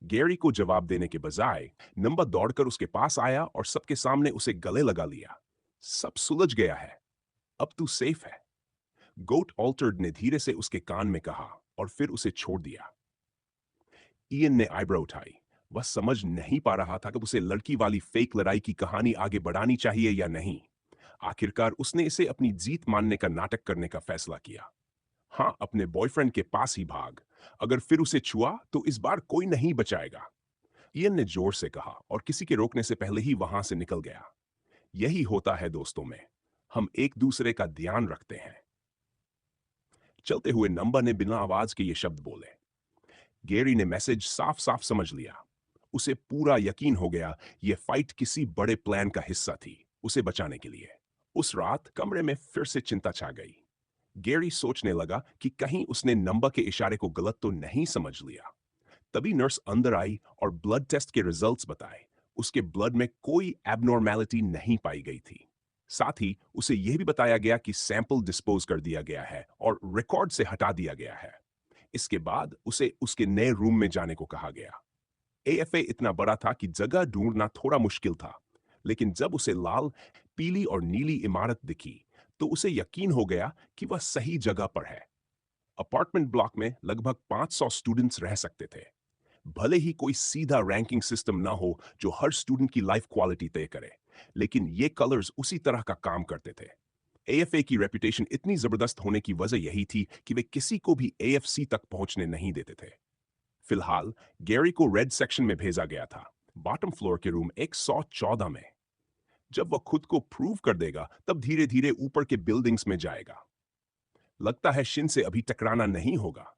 S1: गैरी को जवाब देने के बजाय नंबर दौड़कर उसके पास आया और सबके सामने उसे गले लगा लिया। सब सुलझ गया है, अब तू सेफ है, गोट ऑल्टर्ड ने धीरे से उसके कान में कहा, और फिर उसे छोड़ दिया। ईएन ने आईब्रो उठाई। वह समझ नहीं पा रहा था कि उसे लड़की वाली फेक लड़ाई की कहानी आगे बढ़ानी चाहिए या नहीं। आखिरकार उसने इसे अपनी जीत मानने का नाटक करने का फैसला किया। हाँ, अपने बॉयफ्रेंड के पास ही भाग। अगर फिर उसे छुआ तो इस बार कोई नहीं बचाएगा, ईएन ने जोर से कहा, और किसी के रोकने से पहले ही वहां से निकल गया। यही होता है दोस्तों में, हम एक दूसरे का ध्यान रखते हैं। चलते हुए नंबर ने बिना आवाज के ये शब्द बोले। गैरी ने मैसेज साफ साफ समझ लिया। उसे पूरा यकीन हो गया यह फाइट किसी बड़े प्लान का हिस्सा थी, उसे बचाने के लिए। उस रात कमरे में फिर से चिंता छा गई। गैरी सोचने लगा कि कहीं उसने नंबर के इशारे को गलत तो नहीं समझ लिया। तभी नर्स अंदर आई और ब्लड टेस्ट के रिजल्ट्स बताए। उसके ब्लड में कोई एबनॉर्मेलिटी नहीं पाई गई थी। साथ ही उसे यह भी बताया गया कि सैंपल डिस्पोज कर दिया गया है और रिकॉर्ड से हटा दिया गया है। इसके बाद उसे उसके नए रूम में जाने को कहा गया। एएफए इतना बड़ा था कि जगह ढूंढना थोड़ा मुश्किल था, लेकिन जब उसे लाल, पीली और नीली इमारत दिखी तो उसे यकीन हो गया कि वह सही जगह पर है। अपार्टमेंट ब्लॉक में लगभग 500 स्टूडेंट्स रह सकते थे। भले ही कोई सीधा रैंकिंग सिस्टम ना हो जो हर स्टूडेंट की लाइफ क्वालिटी तय करे, लेकिन ये कलर्स उसी तरह का काम करते थे। एएफए की रेपुटेशन इतनी जबरदस्त होने की वजह यही थी कि वे किसी को भी एएफसी तक पहुंचने नहीं देते थे। फिलहाल गैरी को रेड सेक्शन में भेजा गया था, बॉटम फ्लोर के रूम 114 में। जब वह खुद को प्रूव कर देगा तब धीरे धीरे ऊपर के बिल्डिंग्स में जाएगा। लगता है शिन से अभी टकराना नहीं होगा,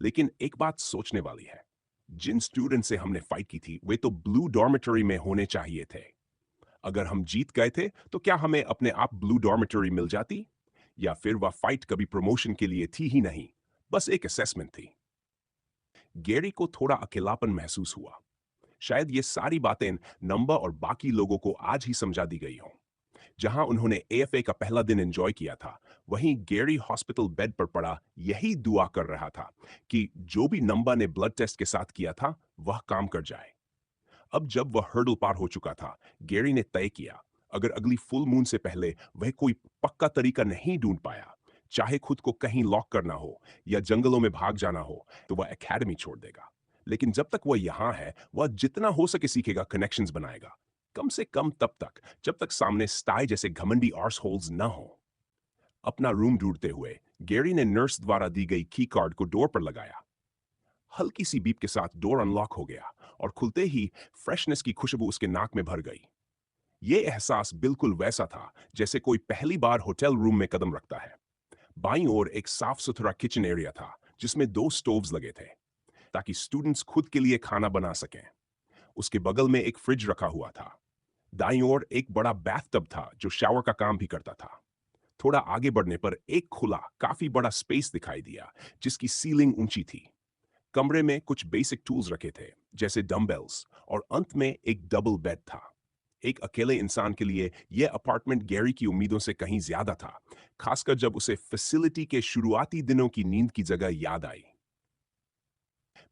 S1: लेकिन एक बात सोचने वाली है। जिन स्टूडेंट से हमने फाइट की थी वे तो ब्लू डॉर्मेटरी में होने चाहिए थे। अगर हम जीत गए थे तो क्या हमें अपने आप ब्लू डॉर्मेटरी मिल जाती, या फिर वह फाइट कभी प्रमोशन के लिए थी ही नहीं, बस एक असेसमेंट थी। गैरी को थोड़ा अकेलापन महसूस हुआ। शायद ये सारी बातें नंबर और बाकी लोगों को आज ही समझा दी गई हों। जहां उन्होंने एएफए का पहला दिन एंजॉय किया था, वहीं गैरी हॉस्पिटल बेड पर पड़ा यही दुआ कर रहा था कि जो भी नंबर ने ब्लड टेस्ट के साथ किया था वह काम कर जाए। अब जब वह हर्डल पार हो चुका था, गैरी ने तय किया, अगर अगली फुल मून से पहले वह कोई पक्का तरीका नहीं ढूंढ पाया, चाहे खुद को कहीं लॉक करना हो या जंगलों में भाग जाना हो, तो वह एकेडमी छोड़ देगा। लेकिन जब तक वह यहां है, वह जितना हो सके सीखेगा, कनेक्शंस बनाएगा। कम से कम तब तक जब तक सामने स्टाई जैसे घमंडी आर्स होल्स न हो। अपना रूम ढूंढते हुए गैरी ने नर्स द्वारा दी गई की कार्ड को डोर पर लगाया। हल्की सी बीप के साथ डोर अनलॉक हो गया और खुलते ही फ्रेशनेस की खुशबू उसके नाक में भर गई। ये एहसास बिल्कुल वैसा था जैसे कोई पहली बार होटल रूम में कदम रखता है। बाईं ओर एक साफ सुथरा किचन एरिया था जिसमें 2 स्टोव्स लगे थे ताकि स्टूडेंट्स खुद के लिए खाना बना सकें। उसके बगल में एक फ्रिज रखा हुआ था। दाईं ओर एक बड़ा बाथटब था जो शावर का काम भी करता था। थोड़ा आगे बढ़ने पर एक खुला काफी बड़ा स्पेस दिखाई दिया जिसकी सीलिंग ऊंची थी। कमरे में कुछ बेसिक टूल्स रखे थे जैसे डंबेल्स, और अंत में एक डबल बेड था। एक अकेले इंसान के लिए यह अपार्टमेंट गैरी की उम्मीदों से कहीं ज्यादा था, खासकर जब उसे फैसिलिटी के शुरुआती दिनों की नींद की जगह याद आई।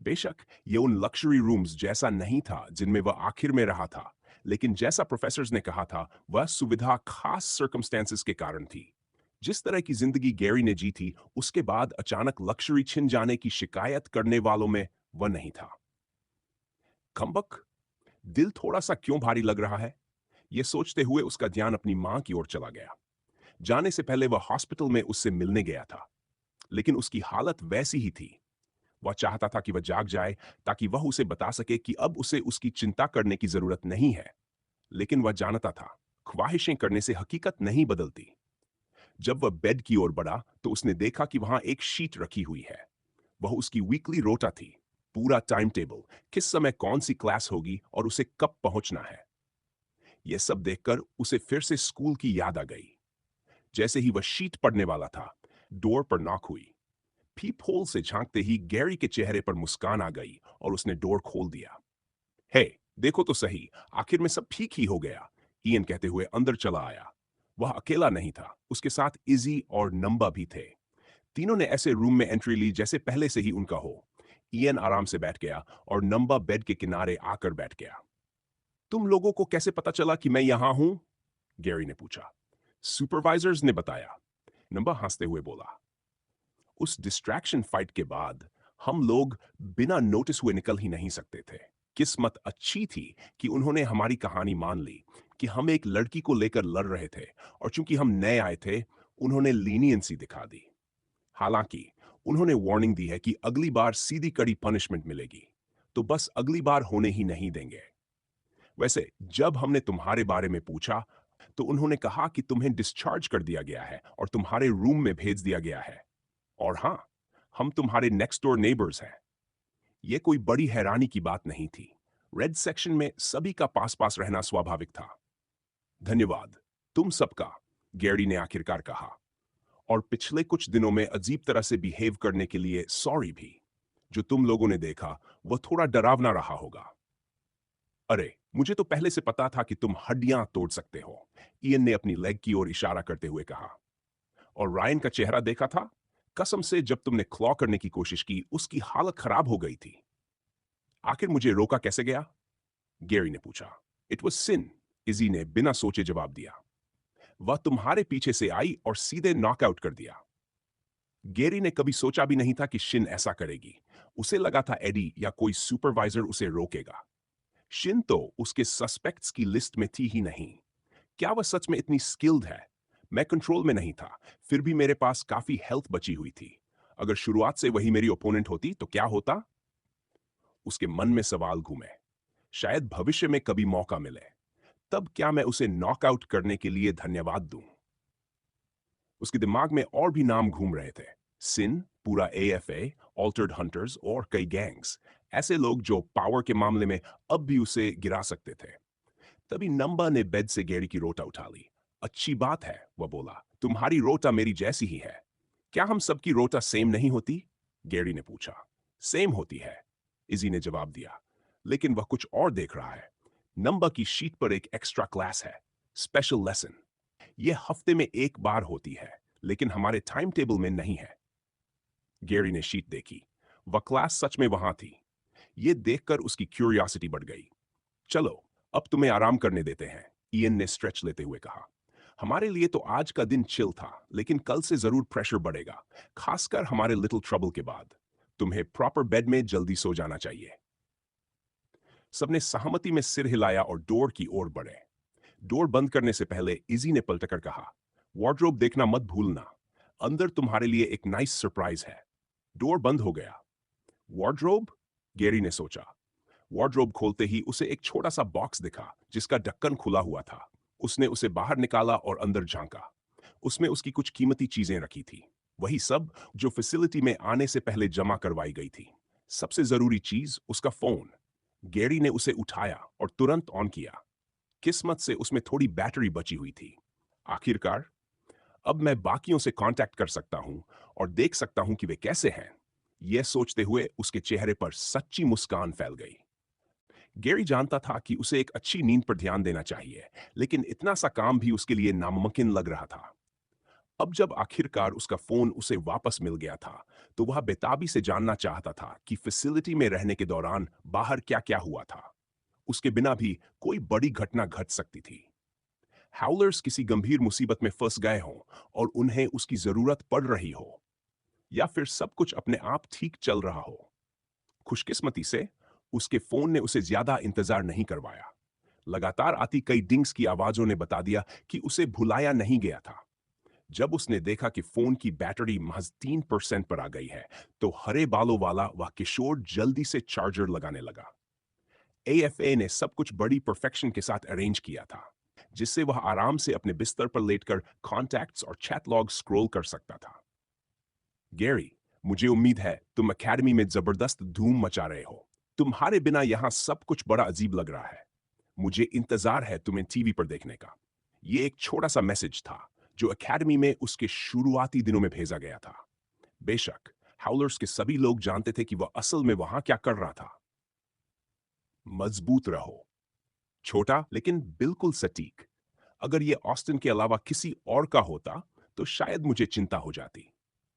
S1: बेशक ये उन लक्जरी रूम्स जैसा नहीं था जिनमें वह आखिर में रहा था, लेकिन जैसा प्रोफेसर्स ने कहा था, वह सुविधा खास सर्कमस्टेंसेस के कारण थी। जिस तरह की जिंदगी गैरी ने जी थी, उसके बाद अचानक लक्जरी छिन जाने की शिकायत करने वालों में वह नहीं था। खम्बक, दिल थोड़ा सा क्यों भारी लग रहा है? यह सोचते हुए उसका ध्यान अपनी मां की ओर चला गया। जाने से पहले वह हॉस्पिटल में उससे मिलने गया था, लेकिन उसकी हालत वैसी ही थी। वह चाहता था कि वह जाग जाए ताकि वह उसे बता सके कि अब उसे उसकी चिंता करने की जरूरत नहीं है। लेकिन वह जानता था, ख्वाहिशें करने से हकीकत नहीं बदलती। जब वह बेड की ओर बढ़ा तो उसने देखा कि वहां एक शीट रखी हुई है। वह उसकी वीकली रोटा थी, पूरा टाइम टेबल, किस समय कौन सी क्लास होगी और उसे कब पहुंचना है। यह सब देखकर उसे फिर से स्कूल की याद आ गई। जैसे ही वह शीट पढ़ने वाला था, डोर पर नॉक हुई। पीप होल से झांकते ही गैरी के चेहरे पर मुस्कान आ गई और उसने डोर खोल दिया। हे, देखो तो सही, आखिर में सब ठीक ही हो गया, इयन कहते हुए अंदर चला आया। वह अकेला नहीं था, उसके साथ इजी और नंबा भी थे। तीनों ने ऐसे रूम में एंट्री ली जैसे पहले से ही उनका हो। इयन आराम से बैठ गया और नंबा बेड के किनारे आकर बैठ गया। तुम लोगों को कैसे पता चला कि मैं यहां हूं? गैरी ने पूछा। सुपरवाइजर्स ने बताया, नंबा हंसते हुए बोला। उस डिस्ट्रैक्शन फाइट के बाद हम लोग बिना नोटिस हुए निकल ही नहीं सकते थे। किस्मत अच्छी थी कि उन्होंने हमारी कहानी मान ली कि हम एक लड़की को लेकर लड़ रहे थे, और चूंकि हम नए आए थे, उन्होंने लीनियंसी दिखा दी। हालांकि उन्होंने वार्निंग दी है कि अगली बार सीधी कड़ी पनिशमेंट मिलेगी, तो बस अगली बार होने ही नहीं देंगे। वैसे जब हमने तुम्हारे बारे में पूछा तो उन्होंने कहा कि तुम्हें डिस्चार्ज कर दिया गया है और तुम्हारे रूम में भेज दिया गया है। और हाँ, हम तुम्हारे नेक्स्ट डोर नेबर्स हैं। यह कोई बड़ी हैरानी की बात नहीं थी। रेड सेक्शन में सभी का पास पास रहना स्वाभाविक था। धन्यवाद तुम सबका, गैरी ने आखिरकार कहा। और पिछले कुछ दिनों में अजीब तरह से बिहेव करने के लिए सॉरी भी। जो तुम लोगों ने देखा वह थोड़ा डरावना रहा होगा। अरे, मुझे तो पहले से पता था कि तुम हड्डियां तोड़ सकते हो, इयन ने अपनी लेग की ओर इशारा करते हुए कहा। और रायन का चेहरा देखा था? कसम से जब तुमने क्लॉ करने की कोशिश की उसकी हालत खराब हो गई थी। आखिर मुझे रोका कैसे गया? गैरी ने पूछा। इट वॉज सिन, इजी ने बिना सोचे जवाब दिया। वह तुम्हारे पीछे से आई और सीधे नॉकआउट कर दिया। गेरी ने कभी सोचा भी नहीं था कि शिन ऐसा करेगी। उसे लगा था एडी या कोई सुपरवाइजर उसे रोकेगा। शिन तो उसके सस्पेक्ट्स की लिस्ट में थी ही नहीं। क्या वह सच में इतनी स्किल्ड है? मैं कंट्रोल में नहीं था, फिर भी मेरे पास काफी हेल्थ बची हुई थी। अगर शुरुआत से वही मेरी ओपोनेंट होती तो क्या होता? उसके मन में सवाल घूमे। शायद भविष्य में कभी मौका मिले, तब क्या मैं उसे नॉकआउट करने के लिए धन्यवाद दूं? उसके दिमाग में और भी नाम घूम रहे थे। सिन, पूरा एएफए, ऑल्टर्ड हंटर्स और कई गैंग्स। ऐसे लोग जो पावर के मामले में अब भी उसे गिरा सकते थे। तभी नंबा ने बेड से गैरी की रोटा उठा ली। अच्छी बात है, वह बोला। तुम्हारी रोटा मेरी जैसी ही है। क्या हम सबकी रोटा सेम नहीं होती? गैरी ने पूछा। सेम होती है, इजी ने जवाब दिया, लेकिन वह कुछ और देख रहा है। नंबा की शीट पर एक एक्स्ट्रा क्लास है, स्पेशल लेसन। यह हफ्ते में एक बार होती है, लेकिन हमारे टाइम टेबल में नहीं है। गैरी ने शीट देखी। वह क्लास सच में वहां थी। यह देखकर उसकी क्यूरियोसिटी बढ़ गई। चलो, अब तुम्हें आराम करने देते हैं, इयन ने स्ट्रेच लेते हुए कहा। हमारे लिए तो आज का दिन चिल था, लेकिन कल से जरूर प्रेशर बढ़ेगा, खासकर हमारे लिटिल ट्रबल के बाद। तुम्हें प्रॉपर बेड में जल्दी सो जाना चाहिए। सबने सहमति में सिर हिलाया और डोर की ओर बढ़े। डोर बंद करने से पहले इजी ने पलटकर कहा, वार्डरोब देखना मत भूलना, अंदर तुम्हारे लिए एक नाइस सरप्राइज है। डोर बंद हो गया। वार्डरोब? गैरी ने सोचा। वार्डरोब खोलते ही उसे एक छोटा सा बॉक्स दिखा जिसका ढक्कन खुला हुआ था। उसने उसे बाहर निकाला और अंदर झांका। उसमें उसकी कुछ कीमती चीजें रखी थी, वही सब जो फैसिलिटी में आने से पहले जमा करवाई गई थी। सबसे जरूरी चीज उसका फोन। गैरी ने उसे उठाया और तुरंत ऑन किया। किस्मत से उसमें थोड़ी बैटरी बची हुई थी। आखिरकार, अब मैं बाकियों से कांटेक्ट कर सकता हूं और देख सकता हूं कि वे कैसे हैं। यह सोचते हुए उसके चेहरे पर सच्ची मुस्कान फैल गई। गैरी जानता था कि उसे एक अच्छी नींद पर ध्यान देना चाहिए, लेकिन इतना सा काम भी उसके लिए नामुमकिन लग रहा था। अब जब आखिरकार उसका फोन उसे वापस मिल गया था, तो वह बेताबी से जानना चाहता था कि फैसिलिटी में रहने के दौरान बाहर क्या-क्या हुआ था। उसके बिना भी कोई बड़ी घटना घट सकती थी। हाउलर्स किसी गंभीर मुसीबत में फंस गए हों और उन्हें उसकी जरूरत पड़ रही हो, या फिर सब कुछ अपने आप ठीक चल रहा हो। खुशकिस्मती से उसके फोन ने उसे ज्यादा इंतजार नहीं करवाया। लगातार आती कई डिंग्स की आवाजों ने बता दिया कि उसे भुलाया नहीं गया था। जब उसने देखा कि फोन की बैटरी महज 3% पर आ गई है, तो हरे बालों वाला वह किशोर जल्दी से चार्जर लगाने लगा। एएफए ने सब कुछ बड़ी परफेक्शन के साथ अरेंज किया था, जिससे वह आराम से अपने बिस्तर पर लेटकर कॉन्टैक्ट्स और चैट लॉग स्क्रॉल कर सकता था। गैरी, मुझे उम्मीद है तुम एकेडमी में जबरदस्त धूम मचा रहे हो। तुम्हारे बिना यहां सब कुछ बड़ा अजीब लग रहा है। मुझे इंतजार है तुम्हें टीवी पर देखने का। ये एक छोटा सा मैसेज था जो एकेडमी में उसके शुरुआती दिनों में भेजा गया था। बेशक, हाउलर्स के सभी लोग जानते थे कि वह असल में वहां क्या कर रहा था। मजबूत रहो। छोटा लेकिन बिल्कुल सटीक। अगर यह ऑस्टिन के अलावा किसी और का होता, तो शायद मुझे चिंता हो जाती।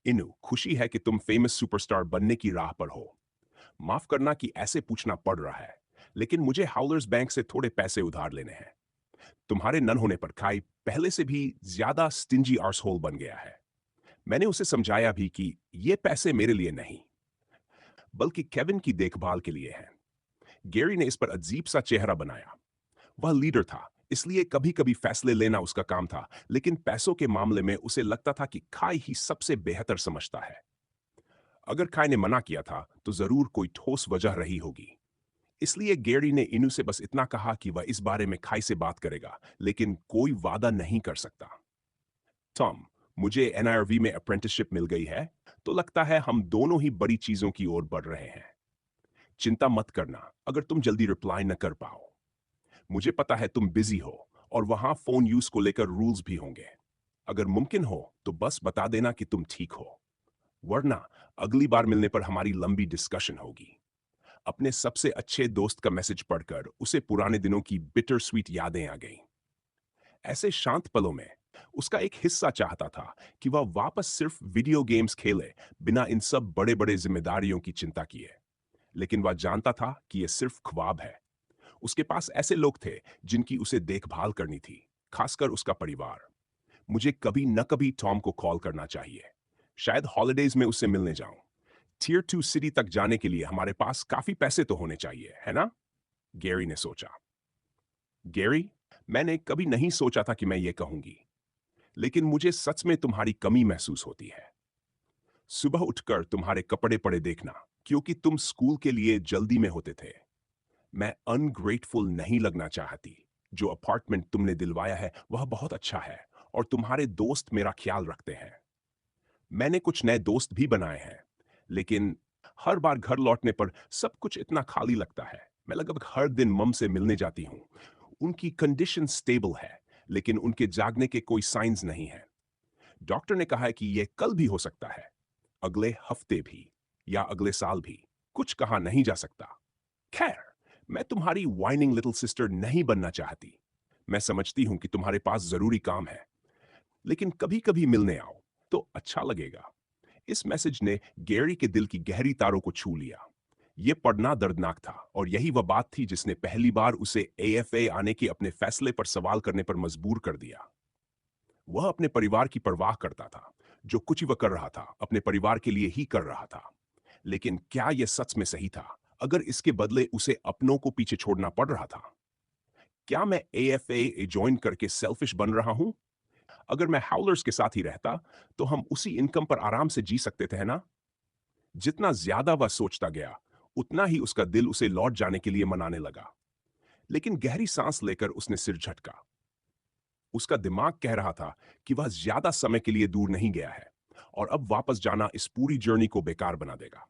S1: इनु, खुशी है कि तुम फेमस सुपरस्टार बनने की राह पर हो। माफ करना कि ऐसे पूछना पड़ रहा है, लेकिन मुझे हाउलर्स बैंक से थोड़े पैसे उधार लेने हैं। तुम्हारे नन होने पर काई पहले से भी ज्यादा स्टिंजी आर्सहोल बन गया है। मैंने उसे समझाया भी कि ये पैसे मेरे लिए नहीं, बल्कि केविन की देखभाल के लिए हैं। गैरी ने इस पर अजीब सा चेहरा बनाया। वह लीडर था, इसलिए कभी कभी फैसले लेना उसका काम था, लेकिन पैसों के मामले में उसे लगता था कि खाई ही सबसे बेहतर समझता है। अगर खाई ने मना किया था, तो जरूर कोई ठोस वजह रही होगी। इसलिए गैरी ने इनु से बस इतना कहा कि वह इस बारे में खाई से बात करेगा, लेकिन कोई वादा नहीं कर सकता। टॉम, मुझे एनआईआरवी में अप्रेंटिसशिप मिल गई है, तो लगता है हम दोनों ही बड़ी चीजों की ओर बढ़ रहे हैं। चिंता मत करना अगर तुम जल्दी रिप्लाई न कर पाओ। मुझे पता है तुम बिजी हो और वहां फोन यूज को लेकर रूल्स भी होंगे। अगर मुमकिन हो तो बस बता देना कि तुम ठीक हो, वरना अगली बार मिलने पर हमारी लंबी डिस्कशन होगी। अपने सबसे अच्छे दोस्त का मैसेज पढ़कर उसे पुराने दिनों की बिटर स्वीट यादें आ गईं। ऐसे शांत पलों में उसका एक हिस्सा चाहता था कि वह वापस सिर्फ वीडियो गेम्स खेले, बिना इन सब बड़े बड़े जिम्मेदारियों की चिंता किए। लेकिन वह जानता था कि यह सिर्फ ख्वाब है। उसके पास ऐसे लोग थे जिनकी उसे देखभाल करनी थी, खासकर उसका परिवार। मुझे कभी न कभी टॉम को कॉल करना चाहिए। शायद हॉलिडेज में उससे मिलने जाऊं। टियर 2 सिटी तक जाने के लिए हमारे पास काफी पैसे तो होने चाहिए, है ना? गैरी ने सोचा। गैरी, मैंने कभी नहीं सोचा था कि मैं ये कहूंगी, लेकिन मुझे सच में तुम्हारी कमी महसूस होती है। सुबह उठकर तुम्हारे कपड़े पड़े देखना, क्योंकि तुम स्कूल के लिए जल्दी में होते थे। मैं अनग्रेटफुल नहीं लगना चाहती। जो अपार्टमेंट तुमने दिलवाया है वह बहुत अच्छा है, और तुम्हारे दोस्त मेरा ख्याल रखते हैं। मैंने कुछ नए दोस्त भी बनाए हैं, लेकिन हर बार घर लौटने पर सब कुछ इतना खाली लगता है। मैं लगभग हर दिन मम से मिलने जाती हूँ। उनकी कंडीशन स्टेबल है, लेकिन उनके जागने के कोई साइंस नहीं है। डॉक्टर ने कहा है कि यह कल भी हो सकता है, अगले हफ्ते भी, या अगले साल भी। कुछ कहा नहीं जा सकता। खैर, मैं तुम्हारी वाइनिंग लिटिल सिस्टर नहीं बनना चाहती। मैं समझती हूं कि तुम्हारे पास जरूरी काम है, लेकिन कभी कभी मिलने आओ तो अच्छा लगेगा। इस मैसेज ने गैरी के दिल की गहरी तारों को छू लिया। यह पढ़ना दर्दनाक था, और यही वह बात थी जिसने पहली बार उसे एएफए आने के अपने फैसले पर सवाल करने पर मजबूर कर दिया। वह अपने परिवार की परवाह करता था। जो कुछ वह कर रहा था अपने परिवार के लिए ही कर रहा था। लेकिन क्या यह सच में सही था, अगर इसके बदले उसे अपनों को पीछे छोड़ना पड़ रहा था? क्या मैं एएफए ज्वाइन करके सेल्फिश बन रहा हूं? अगर मैं हाउलर्स के साथ ही रहता, तो हम उसी इनकम पर आराम से जी सकते थे, है ना? जितना ज्यादा वह सोचता गया, उतना ही उसका दिल उसे लौट जाने के लिए मनाने लगा। लेकिन गहरी सांस लेकर उसने सिर झटका। उसका दिमाग कह रहा था कि वह ज्यादा समय के लिए दूर नहीं गया है, और अब वापस जाना इस पूरी जर्नी को बेकार बना देगा।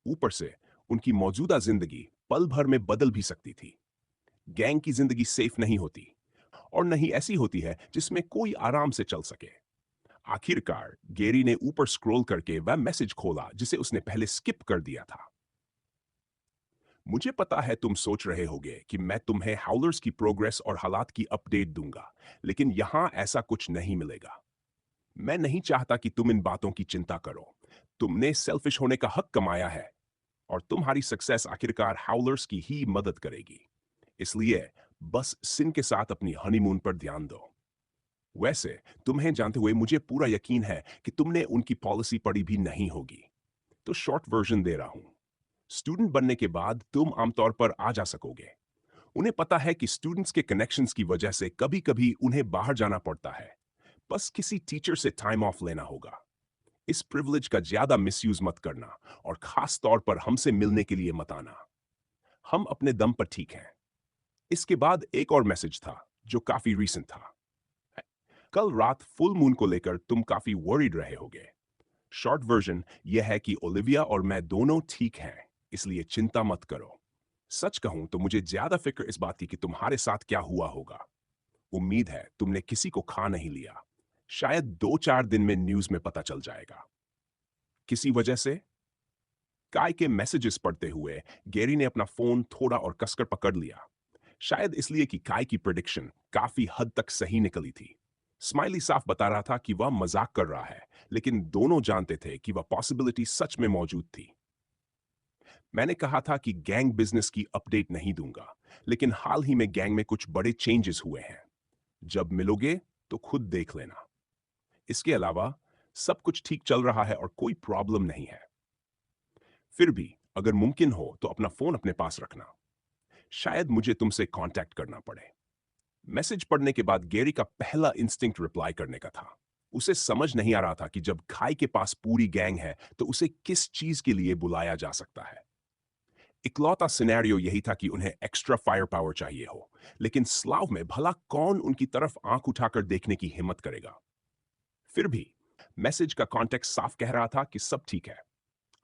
S1: ऊपर से उनकी मौजूदा जिंदगी पल भर में बदल भी सकती थी। गैंग की जिंदगी सेफ नहीं होती, और नहीं ऐसी होती है जिसमें कोई आराम से चल सके। आखिरकार गेरी ने ऊपर स्क्रॉल करके वह मैसेज खोला जिसे उसने पहले स्किप कर दिया था। मुझे पता है तुम सोच रहे होगे कि मैं तुम्हें हाउलर्स की प्रोग्रेस और हालात की अपडेट दूंगा, लेकिन यहां ऐसा कुछ नहीं मिलेगा। मैं नहीं चाहता कि तुम इन बातों की चिंता करो। तुमने सेल्फिश होने का हक कमाया है, और तुम्हारी सक्सेस आखिरकार हाउलर्स की ही मदद करेगी। इसलिए बस सिन के साथ अपनी हनीमून पर ध्यान दो। वैसे, तुम्हें जानते हुए मुझे पूरा यकीन है कि तुमने उनकी पॉलिसी पढ़ी भी नहीं होगी, तो शॉर्ट वर्जन दे रहा हूं। स्टूडेंट बनने के बाद तुम आमतौर पर आ जा सकोगे। उन्हें पता है कि स्टूडेंट्स के कनेक्शंस की वजह से कभी-कभी उन्हें बाहर जाना पड़ता है। बस किसी टीचर से टाइम ऑफ लेना होगा। इस प्रिविलेज का ज्यादा मिसयूज मत करना, और खास तौर पर हमसे मिलने के लिए मत आना। हम अपने दम पर ठीक हैं। इसके बाद एक और मैसेज था जो काफी रीसेंट था। कल रात फुल मून को लेकर तुम काफी वरीड रहे होगे। शॉर्ट वर्जन यह है कि ओलिविया और मैं दोनों ठीक हैं, इसलिए चिंता मत करो। सच कहूं तो मुझे ज्यादा फिक्र इस बात की कि तुम्हारे साथ क्या हुआ होगा। उम्मीद है तुमने किसी को खा नहीं लिया। शायद 2-4 दिन में न्यूज में पता चल जाएगा। किसी वजह से? काय के मैसेजेस पढ़ते हुए गैरी ने अपना फोन थोड़ा और कसकर पकड़ लिया। शायद इसलिए कि काय की प्रेडिक्शन काफी हद तक सही निकली थी। स्माइली साफ बता रहा था कि वह मजाक कर रहा है, लेकिन दोनों जानते थे कि वह पॉसिबिलिटी सच में मौजूद थी। मैंने कहा था कि गैंग बिजनेस की अपडेट नहीं दूंगा, लेकिन हाल ही में गैंग में कुछ बड़े चेंजेस हुए हैं। जब मिलोगे तो खुद देख लेना। इसके अलावा सब कुछ ठीक चल रहा है और कोई प्रॉब्लम नहीं है। फिर भी अगर मुमकिन हो तो अपना फोन अपने पास रखना। शायद मुझे तुमसे कांटेक्ट करना पड़े। मैसेज पढ़ने के बाद गैरी का पहला इंस्टिंक्ट रिप्लाई करने का था। उसे समझ नहीं आ रहा था कि जब खाई के पास पूरी गैंग है तो उसे किस चीज के लिए बुलाया जा सकता है। इकलौता सिनेरियो यही था कि उन्हें एक्स्ट्रा फायर पावर चाहिए हो, लेकिन स्लाव में भला कौन उनकी तरफ आंख उठाकर देखने की हिम्मत करेगा। फिर भी मैसेज का कॉन्टेक्स्ट साफ कह रहा था कि सब ठीक है।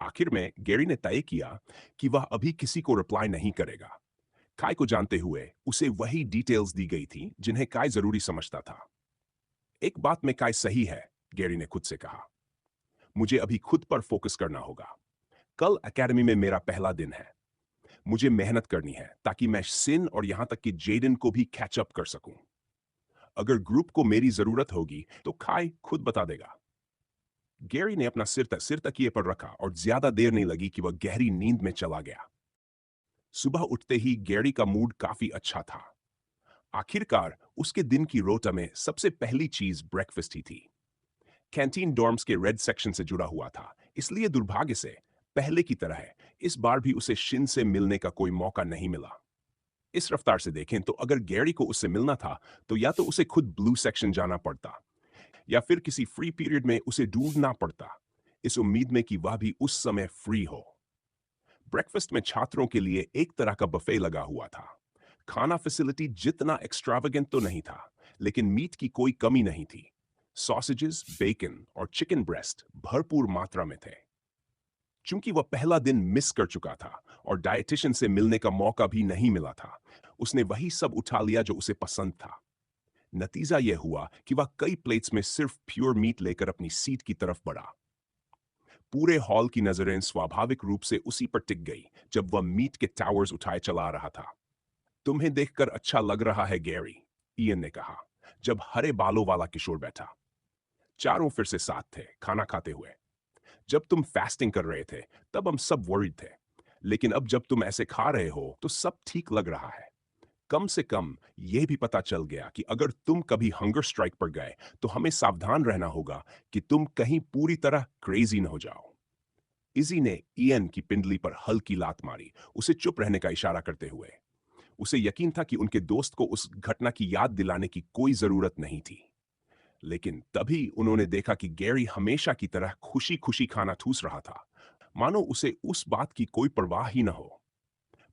S1: आखिर में गैरी ने तय किया कि वह अभी किसी को रिप्लाई नहीं करेगा। काय को जानते हुए उसे वही डिटेल्स दी गई थी जिन्हें काय जरूरी समझता था। एक बात में काय सही है, गैरी ने खुद से कहा। मुझे अभी खुद पर फोकस करना होगा। कल एकेडमी में मेरा पहला दिन है। मुझे मेहनत करनी है ताकि मैं सिन और यहां तक कि जेडन को भी कैचअप कर सकूं। अगर ग्रुप को मेरी जरूरत होगी तो काय खुद बता देगा। गैरी ने अपना सिर तकिए पर रखा, और ज्यादा देर नहीं लगी कि वह गहरी नींद में चला गया। सुबह उठते ही गैरी का मूड काफी अच्छा था। आखिरकार उसके दिन की रोटा में सबसे पहली चीज ब्रेकफास्ट ही थी। कैंटीन डॉर्म्स के रेड सेक्शन से जुड़ा हुआ था, इसलिए दुर्भाग्य से पहले की तरह इस बार भी उसे शिन से मिलने का कोई मौका नहीं मिला। इस रफ्तार से देखें तो अगर गैरी को उससे मिलना था तो या तो उसे खुद ब्लू सेक्शन जाना पड़ता या फिर किसी फ्री पीरियड में उसे ढूंढना पड़ता, इस उम्मीद में कि वह भी उस समय फ्री हो। ब्रेकफास्ट में छात्रों के लिए एक तरह का बफे लगा हुआ था। खाना फैसिलिटी जितना एक्स्ट्रावेगेंट तो नहीं था, लेकिन मीट की कोई कमी नहीं थी। सॉसेजेस, बेकन और चिकन ब्रेस्ट भरपूर मात्रा में थे। चूंकि वह पहला दिन मिस कर चुका था और डाइटिशियन से मिलने का मौका भी नहीं मिला था, उसने वही सब उठा लिया जो उसे पसंद था। नतीजा यह हुआ कि वह कई प्लेट्स में सिर्फ प्योर मीट लेकर अपनी सीट की तरफ बढ़ा। पूरे हॉल की नजरें स्वाभाविक रूप से उसी पर टिक गई जब वह मीट के टावर्स उठाए चला रहा था। तुम्हें देखकर अच्छा लग रहा है गैरी, इयन ने कहा जब हरे बालों वाला किशोर बैठा। चारों फिर से साथ थे, खाना खाते हुए। जब तुम फास्टिंग कर रहे थे तब हम सब वरीड थे, लेकिन अब जब तुम ऐसे खा रहे हो तो सब ठीक लग रहा है। कम से कम यह भी पता चल गया कि अगर तुम कभी हंगर स्ट्राइक पर गए तो हमें सावधान रहना होगा कि तुम कहीं पूरी तरह क्रेजी न हो जाओ। इजी ने इयन की पिंडली पर हल्की लात मारी, उसे चुप रहने का इशारा करते हुए। उसे यकीन था कि उनके दोस्त को उस घटना की याद दिलाने की कोई जरूरत नहीं थी। लेकिन तभी उन्होंने देखा कि गैरी हमेशा की तरह खुशी खुशी खाना ठूस रहा था, मानो उसे उस बात की कोई परवाह ही न हो।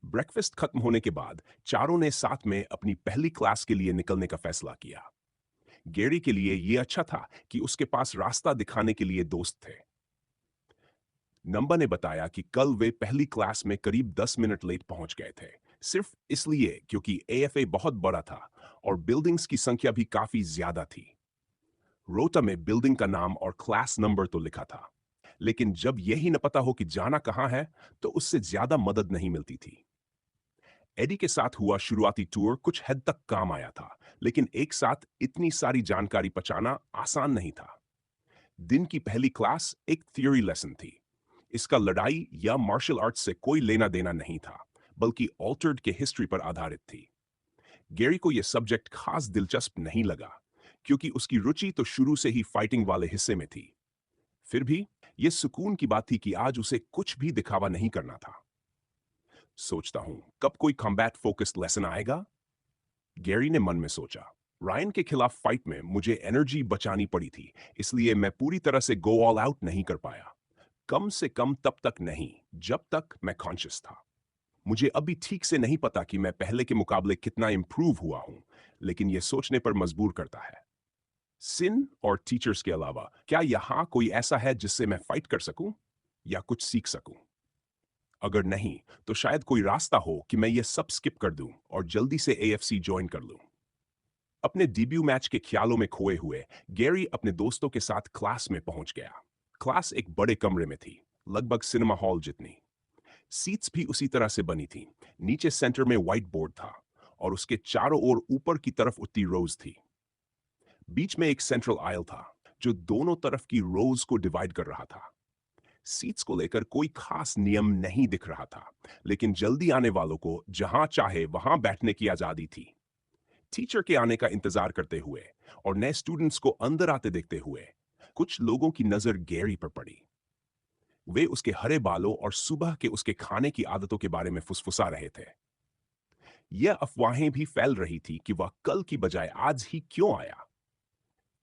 S1: ब्रेकफास्ट खत्म होने के बाद चारों ने साथ में अपनी पहली क्लास के लिए निकलने का फैसला किया। गैरी के लिए यह अच्छा था कि उसके पास रास्ता दिखाने के लिए दोस्त थे। नंबा ने बताया कि कल वे पहली क्लास में करीब 10 मिनट लेट पहुंच गए थे, सिर्फ इसलिए क्योंकि एएफए बहुत बड़ा था और बिल्डिंग्स की संख्या भी काफी ज्यादा थी। रोटा में बिल्डिंग का नाम और क्लास नंबर तो लिखा था, लेकिन जब यही न पता हो कि जाना कहां है तो उससे ज्यादा मदद नहीं मिलती थी। एडी के साथ हुआ शुरुआती टूर कुछ हद तक काम आया था, लेकिन एक साथ इतनी सारी जानकारी पचाना आसान नहीं था। दिन की पहली क्लास एक थियोरी लेसन थी। इसका लड़ाई या मार्शल आर्ट्स से कोई लेना देना नहीं था, बल्कि ऑल्टर्ड के हिस्ट्री पर आधारित थी। गैरी को यह सब्जेक्ट खास दिलचस्प नहीं लगा, क्योंकि उसकी रुचि तो शुरू से ही फाइटिंग वाले हिस्से में थी। फिर भी यह सुकून की बात थी कि आज उसे कुछ भी दिखावा नहीं करना था। सोचता हूं कब कोई कॉम्बैट फोकस्ड लेसन आएगा, गैरी ने मन में सोचा। रायन के खिलाफ फाइट में मुझे एनर्जी बचानी पड़ी थी, इसलिए मैं पूरी तरह से गो ऑल आउट नहीं कर पाया। कम से कम तब तक नहीं जब तक मैं कॉन्शियस था। मुझे अभी ठीक से नहीं पता कि मैं पहले के मुकाबले कितना इंप्रूव हुआ हूं, लेकिन यह सोचने पर मजबूर करता है। सिन और टीचर्स के अलावा क्या यहां कोई ऐसा है जिससे मैं फाइट कर सकूं या कुछ सीख सकूं? अगर नहीं तो शायद कोई रास्ता हो कि मैं ये सब स्किप कर दूं और जल्दी से एएफसी ज्वाइन कर लूं। अपने डेब्यू मैच के ख्यालों में खोए हुए गैरी अपने दोस्तों के साथ क्लास में पहुंच गया। क्लास एक बड़े कमरे में थी, लगभग सिनेमा हॉल जितनी। सीट्स भी उसी तरह से बनी थी। नीचे सेंटर में व्हाइट बोर्ड था और उसके चारों ओर ऊपर की तरफ उतनी रोज थी। बीच में एक सेंट्रल आयल था जो दोनों तरफ की रोज को डिवाइड कर रहा था। सीट्स को लेकर कोई खास नियम नहीं दिख रहा था, लेकिन जल्दी आने वालों को जहां चाहे वहां बैठने की आजादी थी। टीचर के आने का इंतजार करते हुए और नए स्टूडेंट्स को अंदर आते देखते हुए कुछ लोगों की नजर गैरी पर पड़ी। वे उसके हरे बालों और सुबह के उसके खाने की आदतों के बारे में फुसफुसा रहे थे। यह अफवाहें भी फैल रही थी कि वह कल की बजाय आज ही क्यों आया।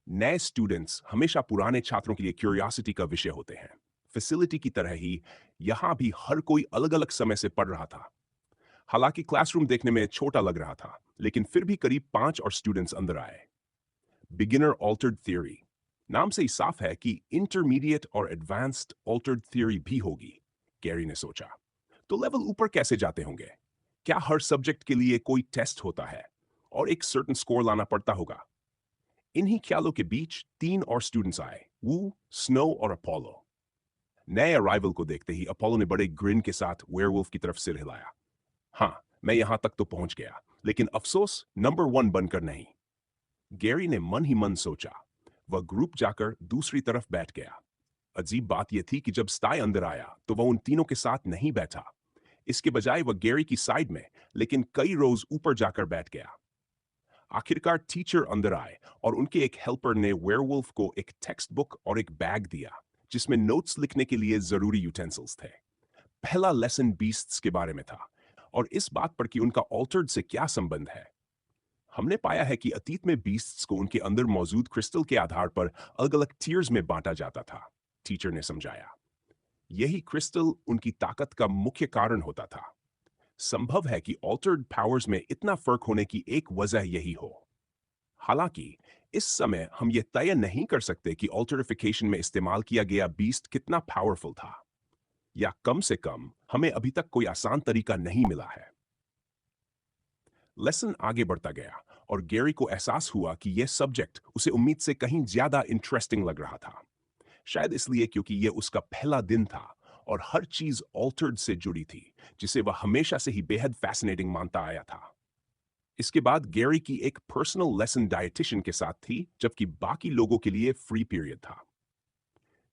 S1: नए स्टूडेंट्स हमेशा पुराने छात्रों के लिए क्यूरियोसिटी का विषय होते हैं। फैसिलिटी की तरह ही यहां भी हर कोई अलग अलग समय से पढ़ रहा था। हालांकि क्लासरूम देखने में छोटा लग रहा था, लेकिन फिर भी करीब 5 और स्टूडेंट्स अंदर आए। बिगिनर ऑल्टर्ड थियोरी, नाम से ही साफ है कि इंटरमीडिएट और एडवांस्ड ऑल्टर्ड थियोरी भी होगी, गैरी ने सोचा। तो लेवल ऊपर कैसे जाते होंगे? क्या हर सब्जेक्ट के लिए कोई टेस्ट होता है और एक सर्टेन स्कोर लाना पड़ता होगा? इन्हीं ख्यालों के बीच 3 और स्टूडेंट्स आए, वू, स्नो और अपोलो। नए अराइवल को देखते ही अपोलो ने बड़े ग्रिन के साथ वेयरवुल्फ की तरफ सिर हिलाया। हाँ, मैं यहां तक तो पहुंच गया, लेकिन अफसोस नंबर 1 बनकर नहीं। गैरी ने मन ही मन सोचा। वह ग्रुप जाकर दूसरी तरफ बैठ गया। अजीब बात यह थी कि जब स्टाई अंदर आया तो वह उन तीनों के साथ नहीं बैठा। इसके बजाय वह गैरी की साइड में, लेकिन कई रोज ऊपर जाकर बैठ गया। आखिरकार टीचर अंदर आए और उनके एक हेल्पर ने वेयरवुल्फ को एक टेक्स्ट बुक और एक बैग दिया जिसमें नोट्स लिखने के लिए जरूरी यूटेंसिल्स थे। पहला लेसन बीस्ट्स के बारे में था और इस बात पर कि उनका ऑल्टर्ड से क्या संबंध है। हमने पाया है कि अतीत में बीस्ट्स को उनके अंदर मौजूद क्रिस्टल के आधार पर अलग अलग टीयर्स में बांटा जाता था, टीचर ने समझाया। यही क्रिस्टल उनकी ताकत का मुख्य कारण होता था। संभव है कि ऑल्टर्ड पावर्स में इतना फर्क होने की एक वजह यही हो। हालांकि इस समय हम यह तय नहीं कर सकते कि ऑल्टरिफिकेशन में इस्तेमाल किया गया बीस्ट कितना पावरफुल था, या कम से कम हमें अभी तक कोई आसान तरीका नहीं मिला है। लेसन आगे बढ़ता गया और गैरी को एहसास हुआ कि यह सब्जेक्ट उसे उम्मीद से कहीं ज्यादा इंटरेस्टिंग लग रहा था। शायद इसलिए क्योंकि यह उसका पहला दिन था और हर चीज ऑल्टर्ड से जुड़ी थी, जिसे वह हमेशा से ही बेहद फैसिनेटिंग मानता आया था। इसके बाद गैरी की एक पर्सनल लेसन डायटिशियन के साथ थी, जबकि बाकी लोगों के लिए फ्री पीरियड था।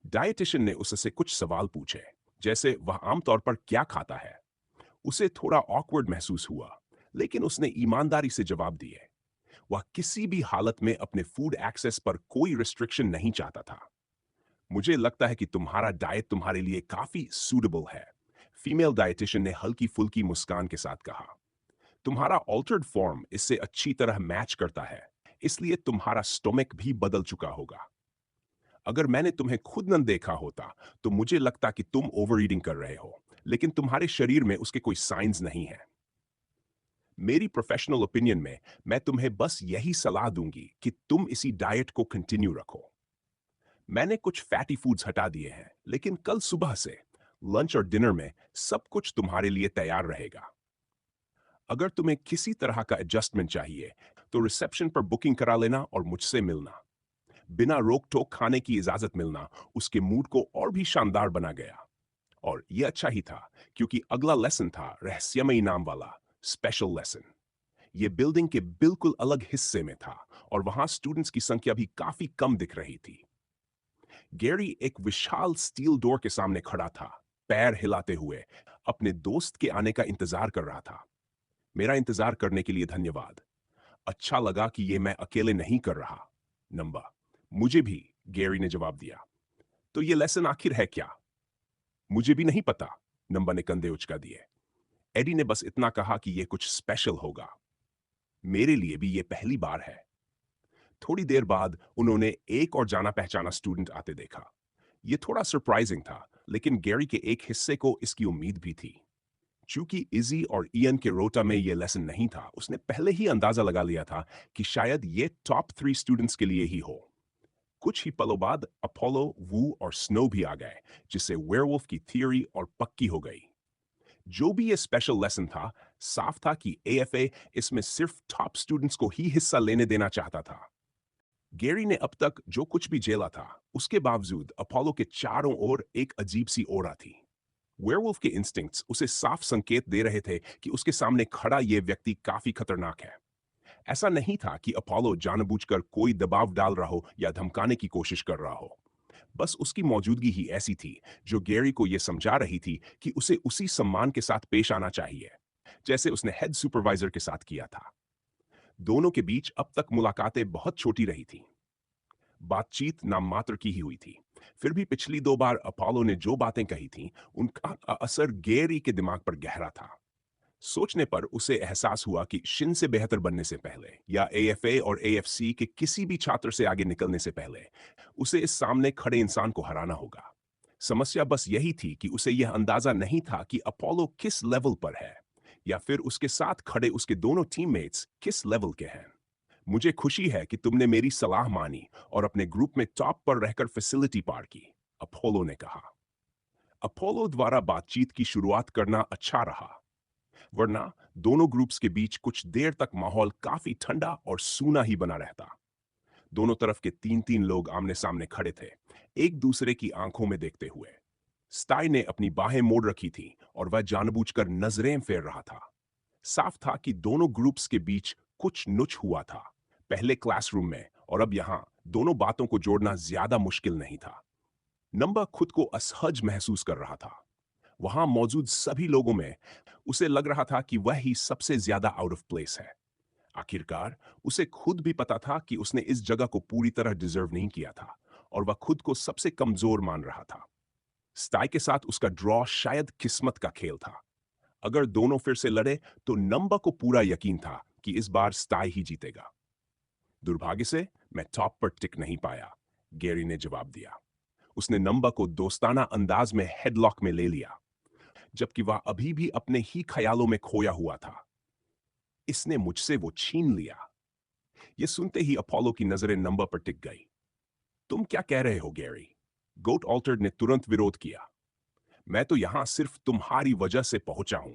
S1: डायटिशियन ने उससे कुछ सवाल पूछे, जैसे वह आमतौर पर क्या खाता है। उसे थोड़ा ऑकवर्ड महसूस हुआ, लेकिन उसने ईमानदारी से जवाब दिए। वह किसी भी हालत में अपने फूड एक्सेस पर कोई रिस्ट्रिक्शन नहीं चाहता था। मुझे लगता है कि तुम्हारा डाइट तुम्हारे लिए काफी सूटेबल है, फीमेल डाइटिशियन ने हल्की फुल्की मुस्कान के साथ कहा। तुम्हारा ऑल्टर्ड फॉर्म इससे अच्छी तरह मैच करता है, इसलिए तुम्हारा स्टोमक भी बदल चुका होगा। अगर मैंने तुम्हें खुद न देखा होता तो मुझे लगता कि तुम ओवर ईटिंग कर रहे हो, लेकिन तुम्हारे शरीर में उसके कोई साइंस नहीं है। मेरी प्रोफेशनल ओपिनियन में मैं तुम्हें बस यही सलाह दूंगी कि तुम इसी डाइट को कंटिन्यू रखो। मैंने कुछ फैटी फूड्स हटा दिए हैं, लेकिन कल सुबह से लंच और डिनर में सब कुछ तुम्हारे लिए तैयार रहेगा। अगर तुम्हें किसी तरह का एडजस्टमेंट चाहिए तो रिसेप्शन पर बुकिंग करा लेना और मुझसे मिलना। बिना रोक टोक खाने की इजाजत मिलना उसके मूड को और भी शानदार बना गया। और यह अच्छा ही था, क्योंकि अगला लेसन था रहस्यमयी नाम वाला स्पेशल लेसन। यह बिल्डिंग के बिल्कुल अलग हिस्से में था और वहां स्टूडेंट्स की संख्या भी काफी कम दिख रही थी। गैरी एक विशाल स्टील डोर के सामने खड़ा था, पैर हिलाते हुए अपने दोस्त के आने का इंतजार कर रहा था। मेरा इंतजार करने के लिए धन्यवाद। अच्छा लगा कि ये मैं अकेले नहीं कर रहा। नंबर मुझे भी, गैरी ने जवाब दिया। तो ये लेसन आखिर है क्या? मुझे भी नहीं पता, नंबर ने कंधे उचका दिए। एडी ने बस इतना कहा कि यह कुछ स्पेशल होगा। मेरे लिए भी यह पहली बार है। थोड़ी देर बाद उन्होंने एक और जाना पहचाना स्टूडेंट आते देखा। यह थोड़ा सरप्राइजिंग था, लेकिन गैरी के एक हिस्से को इसकी उम्मीद भी थी। चूंकि इजी और इयन के रोटा में यह लेसन नहीं था, उसने पहले ही अंदाजा लगा लिया था कि शायद यह टॉप 3 स्टूडेंट्स के लिए ही हो। कुछ ही पलों बाद अपोलो, वू और स्नो भी आ गए, जिससे वेयरवुल्फ की थियरी और पक्की हो गई। जो भी ये स्पेशल लेसन था, साफ था कि एएफए इसमें सिर्फ टॉप स्टूडेंट्स को ही हिस्सा लेने देना चाहता था। गैरी ने अब तक जो कुछ भी झेला था, उसके बावजूद अपोलो के चारों ओर एक अजीब सी ओरा थी। वेयरवुल्फ के इंस्टिंक्ट्स उसे साफ संकेत दे रहे थे कि उसके सामने खड़ा यह व्यक्ति काफी खतरनाक है। ऐसा नहीं था कि अपोलो जानबूझकर कोई दबाव डाल रहा हो या धमकाने की कोशिश कर रहा हो। बस उसकी मौजूदगी ही ऐसी थी जो गैरी को यह समझा रही थी कि उसे उसी सम्मान के साथ पेश आना चाहिए, जैसे उसने हेड सुपरवाइजर के साथ किया था। दोनों के बीच अब तक मुलाकातें बहुत छोटी रही थीं। बातचीत नाम मात्र की ही हुई थी। फिर भी पिछली 2 बार अपोलो ने जो बातें कही थीं, उनका असर गैरी के दिमाग पर गहरा था। सोचने पर उसे एहसास हुआ कि शिन से बेहतर बनने से पहले या एएफए और एएफसी के किसी भी छात्र से आगे निकलने से पहले उसे इस सामने खड़े इंसान को हराना होगा। समस्या बस यही थी कि उसे यह अंदाजा नहीं था कि अपोलो किस लेवल पर है, या फिर उसके साथ खड़े उसके दोनों टीममेट्स किस लेवल के हैं। मुझे खुशी है कि तुमने मेरी सलाह मानी और अपने ग्रुप में टॉप पर रहकर फैसिलिटी पार की, अपोलो ने कहा। अपोलो द्वारा बातचीत की शुरुआत करना अच्छा रहा, वरना दोनों ग्रुप्स के बीच कुछ देर तक माहौल काफी ठंडा और सूना ही बना रहता। दोनों तरफ के 3-3 लोग आमने सामने खड़े थे, एक दूसरे की आंखों में देखते हुए। स्टाई ने अपनी बाहें मोड़ रखी थी और वह जानबूझकर नजरें फेर रहा था। साफ था कि दोनों ग्रुप्स के बीच कुछ नुच हुआ था, पहले क्लासरूम में और अब यहां। दोनों बातों को जोड़ना ज्यादा मुश्किल नहीं था। नंबर खुद को असहज महसूस कर रहा था। वहां मौजूद सभी लोगों में उसे लग रहा था कि वह ही सबसे ज्यादा आउट ऑफ प्लेस है। आखिरकार उसे खुद भी पता था कि उसने इस जगह को पूरी तरह डिजर्व नहीं किया था और वह खुद को सबसे कमजोर मान रहा था। स्टाई के साथ उसका ड्रॉ शायद किस्मत का खेल था। अगर दोनों फिर से लड़े तो नंबा को पूरा यकीन था कि इस बार स्टाई ही जीतेगा। दुर्भाग्य से मैं टॉप पर टिक नहीं पाया, गैरी ने जवाब दिया। उसने नंबा को दोस्ताना अंदाज में हेडलॉक में ले लिया, जबकि वह अभी भी अपने ही ख्यालों में खोया हुआ था। इसने मुझसे वो छीन लिया। यह सुनते ही अपोलो की नजरें नंबा पर टिक गई। तुम क्या कह रहे हो गैरी? गोट ऑल्टर्ड ने तुरंत विरोध किया। मैं तो यहां सिर्फ तुम्हारी वजह से पहुंचा हूं।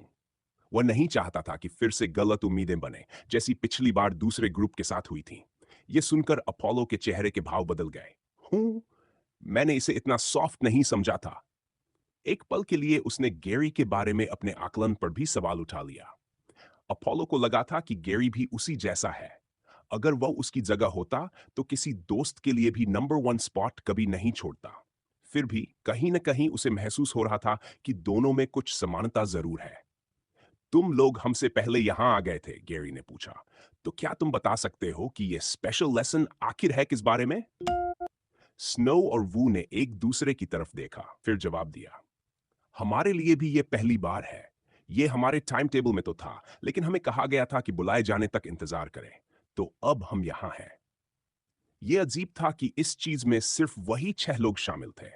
S1: वह नहीं चाहता था कि फिर से गलत उम्मीदें बने, जैसी पिछली बार दूसरे ग्रुप के साथ हुई थी। यह सुनकर अपोलो के चेहरे के भाव बदल गए। हूं, मैंने इसे इतना सॉफ्ट नहीं समझा था। एक पल के लिए उसने गैरी के बारे में अपने आकलन पर भी सवाल उठा लिया। अपोलो को लगा था कि गैरी भी उसी जैसा है। अगर वह उसकी जगह होता तो किसी दोस्त के लिए भी नंबर वन स्पॉट कभी नहीं छोड़ता। फिर भी कहीं न कहीं उसे महसूस हो रहा था कि दोनों में कुछ समानता जरूर है। तुम लोग हमसे पहले यहां आ गए थे, गैरी ने पूछा। तो क्या तुम बता सकते हो कि यह स्पेशल लेसन आखिर है किस बारे में? स्नो और वू ने एक दूसरे की तरफ देखा, फिर जवाब दिया। हमारे लिए भी यह पहली बार है। यह हमारे टाइम टेबल में तो था, लेकिन हमें कहा गया था कि बुलाए जाने तक इंतजार करें। तो अब हम यहां हैं। यह अजीब था कि इस चीज में सिर्फ वही 6 लोग शामिल थे।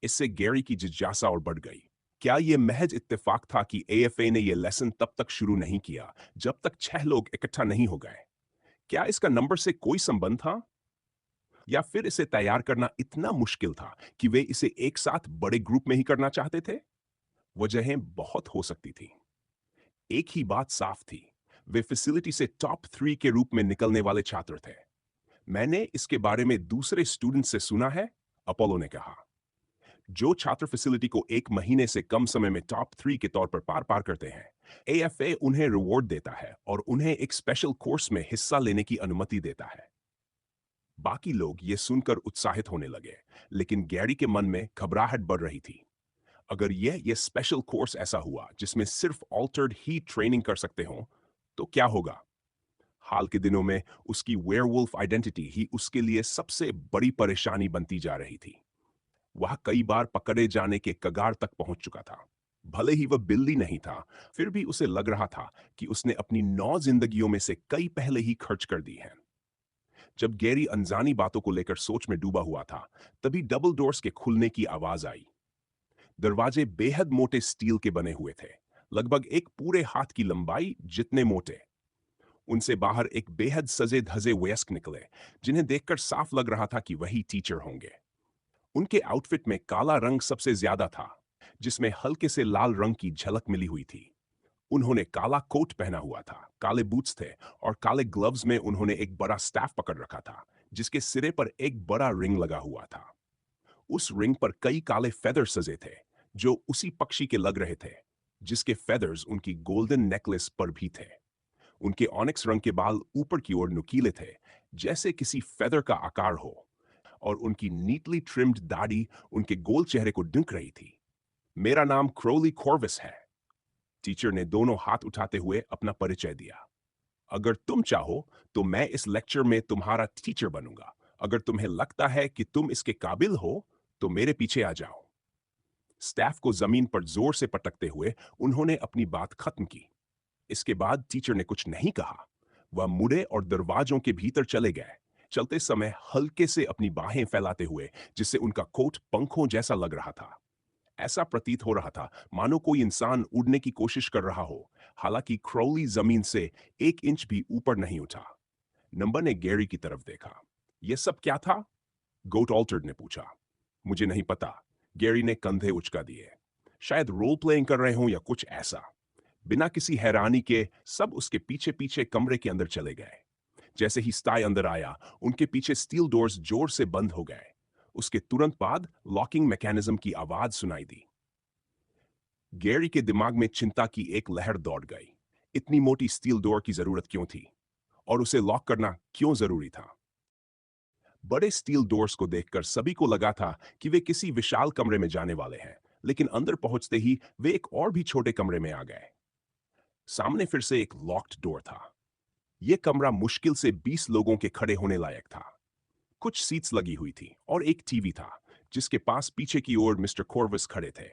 S1: इससे गैरी की जिज्ञासा और बढ़ गई। क्या यह महज इत्तेफाक था कि एएफए ने यह लेसन तब तक शुरू नहीं किया जब तक 6 लोग इकट्ठा नहीं हो गए? क्या इसका नंबर से कोई संबंध था? या फिर इसे तैयार करना इतना मुश्किल था कि वे इसे एक साथ बड़े ग्रुप में ही करना चाहते थे? वजहें बहुत हो सकती थी। एक ही बात साफ थी, वे फैसिलिटी से टॉप 3 के रूप में निकलने वाले छात्र थे। मैंने इसके बारे में दूसरे स्टूडेंट से सुना है, अपोलो ने कहा। जो छात्र फैसिलिटी को 1 महीने से कम समय में टॉप 3 के तौर पर पार पार करते हैं, एएफए उन्हें रिवॉर्ड देता है और उन्हें एक स्पेशल कोर्स में हिस्सा लेने की अनुमति देता है। बाकी लोग ये सुनकर उत्साहित होने लगे, लेकिन गैरी के मन में घबराहट बढ़ रही थी। अगर यह स्पेशल कोर्स ऐसा हुआ जिसमें सिर्फ ऑल्टर्ड ही ट्रेनिंग कर सकते हो, तो क्या होगा? हाल के दिनों में उसकी वेयरवुल्फ आइडेंटिटी ही उसके लिए सबसे बड़ी परेशानी बनती जा रही थी। वह कई बार पकड़े जाने के कगार तक पहुंच चुका था। भले ही वह बिल्ली नहीं था, फिर भी उसे लग रहा था कि उसने अपनी 9 जिंदगियों में से कई पहले ही खर्च कर दी हैं। जब गैरी अनजानी बातों को लेकर सोच में डूबा हुआ था, तभी डबल डोर्स के खुलने की आवाज आई। दरवाजे बेहद मोटे स्टील के बने हुए थे, लगभग एक पूरे हाथ की लंबाई जितने मोटे। उनसे बाहर एक बेहद सजे धजे वयस्क निकले, जिन्हें देखकर साफ लग रहा था कि वही टीचर होंगे। उनके आउटफिट में काला रंग सबसे ज्यादा था, जिसमें हल्के से लाल रंग की झलक मिली हुई थी। उन्होंने काला कोट पहना हुआ था, काले बूट्स थे और काले ग्लव्स में उन्होंने एक बड़ा स्टैफ पकड़ रखा था, जिसके सिरे पर एक बड़ा रिंग लगा हुआ था। उस रिंग पर कई काले फेदर सजे थे, जो उसी पक्षी के लग रहे थे, जिसके फेदर्स उनकी गोल्डन नेकलेस पर भी थे। उनके ऑनिक्स रंग के बाल ऊपर की ओर नुकीले थे, जैसे किसी फेदर का आकार हो, और उनकी नीटली ट्रिम्ड दाढ़ी उनके गोल चेहरे को ढक रही थी। मेरा नाम क्रोली कॉर्विस है, टीचर ने दोनों हाथ उठाते हुए अपना परिचय दिया। अगर तुम चाहो तो मैं इस लेक्चर में तुम्हारा टीचर बनूंगा। अगर तुम्हें लगता है कि तुम इसके काबिल हो, तो मेरे पीछे आ जाओ। स्टाफ को जमीन पर जोर से पटकते हुए उन्होंने अपनी बात खत्म की। इसके बाद टीचर ने कुछ नहीं कहा। वह मुड़े और दरवाजों के भीतर चले गए, चलते समय हल्के से अपनी बाहें फैलाते हुए, जिससे उनका कोट पंखों जैसा लग रहा था। ऐसा प्रतीत हो रहा था मानो कोई इंसान उड़ने की कोशिश कर रहा हो, हालांकि क्राउली जमीन से 1 इंच भी ऊपर नहीं उठा। नंबर ने गैरी की तरफ देखा। यह सब क्या था? गोट ऑल्टर्ड ने पूछा। मुझे नहीं पता, गैरी ने कंधे उचका दिए। शायद रोल प्लेइंग कर रहे हो या कुछ ऐसा। बिना किसी हैरानी के सब उसके पीछे पीछे कमरे के अंदर चले गए। जैसे ही स्टाई अंदर आया, उनके पीछे स्टील डोर्स जोर से बंद हो गए। उसके तुरंत बाद लॉकिंग मैकेनिज्म की आवाज सुनाई दी। गैरी के दिमाग में चिंता की एक लहर दौड़ गई। इतनी मोटी स्टील डोर की जरूरत क्यों थी? और उसे लॉक करना क्यों जरूरी था? बड़े स्टील डोर्स को देखकर सभी को लगा था कि वे किसी विशाल कमरे में जाने वाले हैं, लेकिन अंदर पहुंचते ही वे एक और भी छोटे कमरे में आ गए। सामने फिर से एक लॉक्ड डोर था। यह कमरा मुश्किल से 20 लोगों के खड़े होने लायक था। कुछ सीट्स लगी हुई थी और एक टीवी था जिसके पास पीछे की ओर मिस्टर कॉर्वस खड़े थे।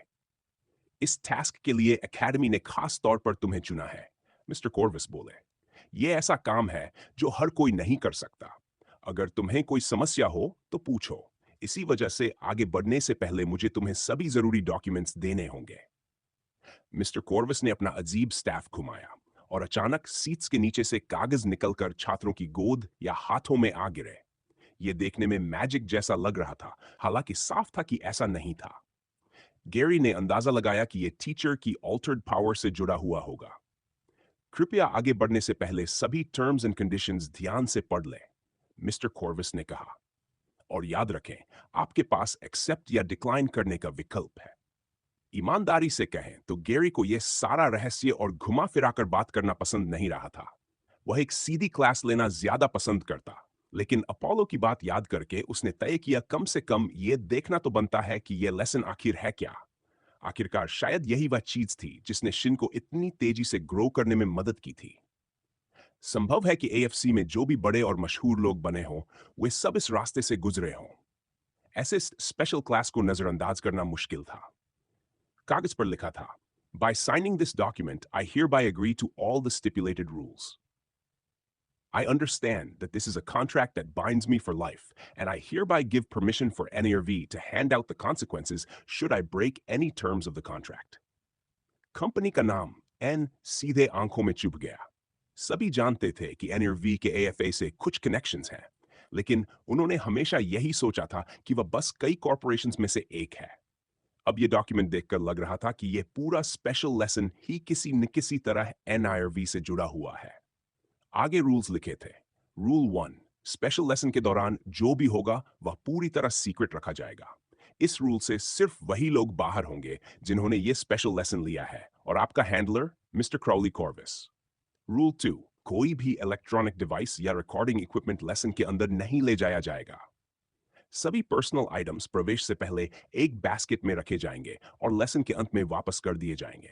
S1: इस टास्क के लिए एकेडमी ने खास तौर पर तुम्हें चुना है, मिस्टर कॉर्वस बोले। यह ऐसा काम है जो हर कोई नहीं कर सकता। अगर तुम्हें कोई समस्या हो तो पूछो। इसी वजह से आगे बढ़ने से पहले मुझे तुम्हें सभी जरूरी डॉक्यूमेंट्स देने होंगे। मिस्टर कॉर्वस ने अपना अजीब स्टाफ घुमाया और अचानक सीट्स के नीचे से कागज निकलकर छात्रों की गोद या हाथों में आ गिरे। यह देखने में मैजिक जैसा लग रहा था, हालांकि साफ था कि ऐसा नहीं था। गैरी ने अंदाजा लगाया कि यह टीचर की ऑल्टर्ड पावर से जुड़ा हुआ होगा। कृपया आगे बढ़ने से पहले सभी टर्म्स एंड कंडीशंस ध्यान से पढ़ लें, मिस्टर कॉर्वस ने कहा। और याद रखें, आपके पास एक्सेप्ट या डिक्लाइन करने का विकल्प है। ईमानदारी से कहें तो गैरी को यह सारा रहस्य और घुमा फिराकर बात करना पसंद नहीं रहा था। वह एक सीधी क्लास लेना ज्यादा पसंद करता, लेकिन अपोलो की बात याद करके उसने तय किया कम से कम यह देखना तो बनता है कि यह लेसन आखिर है क्या। आखिरकार शायद यही वह चीज थी जिसने शिन को इतनी तेजी से ग्रो करने में मदद की थी। संभव है कि एएफसी में जो भी बड़े और मशहूर लोग बने हों, वे सब इस रास्ते से गुजरे हों। ऐसे स्पेशल क्लास को नजरअंदाज करना मुश्किल था। कागज पर लिखा था, By signing this document, I hereby agree to all the stipulated rules. I understand that this is a contract that binds me for life, and I hereby give permission for NARV to hand out the consequences should I break any terms of the contract. Company का नाम N सीधे आंखों में चुभ गया। सभी जानते थे कि NARV के AFA से कुछ कनेक्शंस हैं, लेकिन उन्होंने हमेशा यही सोचा था कि वह बस कई कॉरपोरेशंस में से एक है। अब यह डॉक्यूमेंट देखकर लग रहा था कि यह पूरा स्पेशल लेसन ही किसी न किसी तरह NIRV से जुड़ा हुआ है। आगे रूल्स लिखे थे। रूल 1, स्पेशल लेसन के दौरान जो भी होगा वह पूरी तरह सीक्रेट रखा जाएगा। इस रूल से सिर्फ वही लोग बाहर होंगे जिन्होंने यह स्पेशल लेसन लिया है, और आपका हैंडलर मिस्टर क्राउली कॉर्विस। रूल 2, कोई भी इलेक्ट्रॉनिक डिवाइस या रिकॉर्डिंग इक्विपमेंट लेसन के अंदर नहीं ले जाया जाएगा। सभी पर्सनल आइटम्स प्रवेश से पहले एक बास्केट में रखे जाएंगे और लेसन के अंत में वापस कर दिए जाएंगे।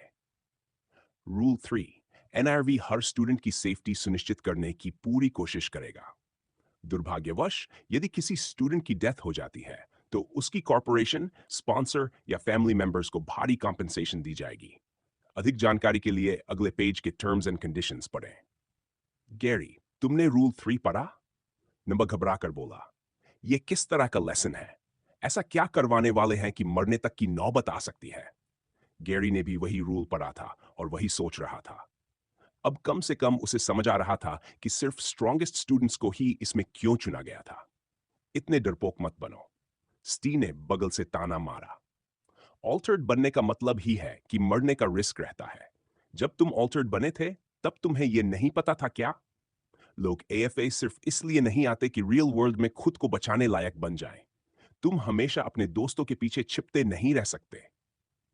S1: रूल 3, NIRV हर स्टूडेंट की सेफ्टी सुनिश्चित करने की पूरी कोशिश करेगा। दुर्भाग्यवश यदि किसी स्टूडेंट की डेथ हो जाती है तो उसकी कॉरपोरेशन, स्पॉन्सर या फैमिली मेंबर्स को भारी कॉम्पेंसेशन दी जाएगी। अधिक जानकारी के लिए अगले पेज के टर्म्स एंड कंडीशंस पढ़ें। गैरी, तुमने रूल 3 पढ़ा? नंबर घबरा कर बोला। यह किस तरह का लेसन है? ऐसा क्या करवाने वाले हैं कि मरने तक की नौबत आ सकती है? गैरी ने भी वही रूल पढ़ा था और वही सोच रहा था। अब कम से कम उसे समझ आ रहा था कि सिर्फ स्ट्रॉन्गेस्ट स्टूडेंट्स को ही इसमें क्यों चुना गया था। इतने डरपोक मत बनो, स्टी ने बगल से ताना मारा। ऑल्टर्ड बनने का मतलब ही है कि मरने का रिस्क रहता है। जब तुम ऑल्टर्ड बने थे तब तुम्हें यह नहीं पता था क्या? लोग AFA सिर्फ इसलिए नहीं आते कि रियल वर्ल्ड में खुद को बचाने लायक बन जाएं। तुम हमेशा अपने दोस्तों के पीछे छिपते नहीं रह सकते।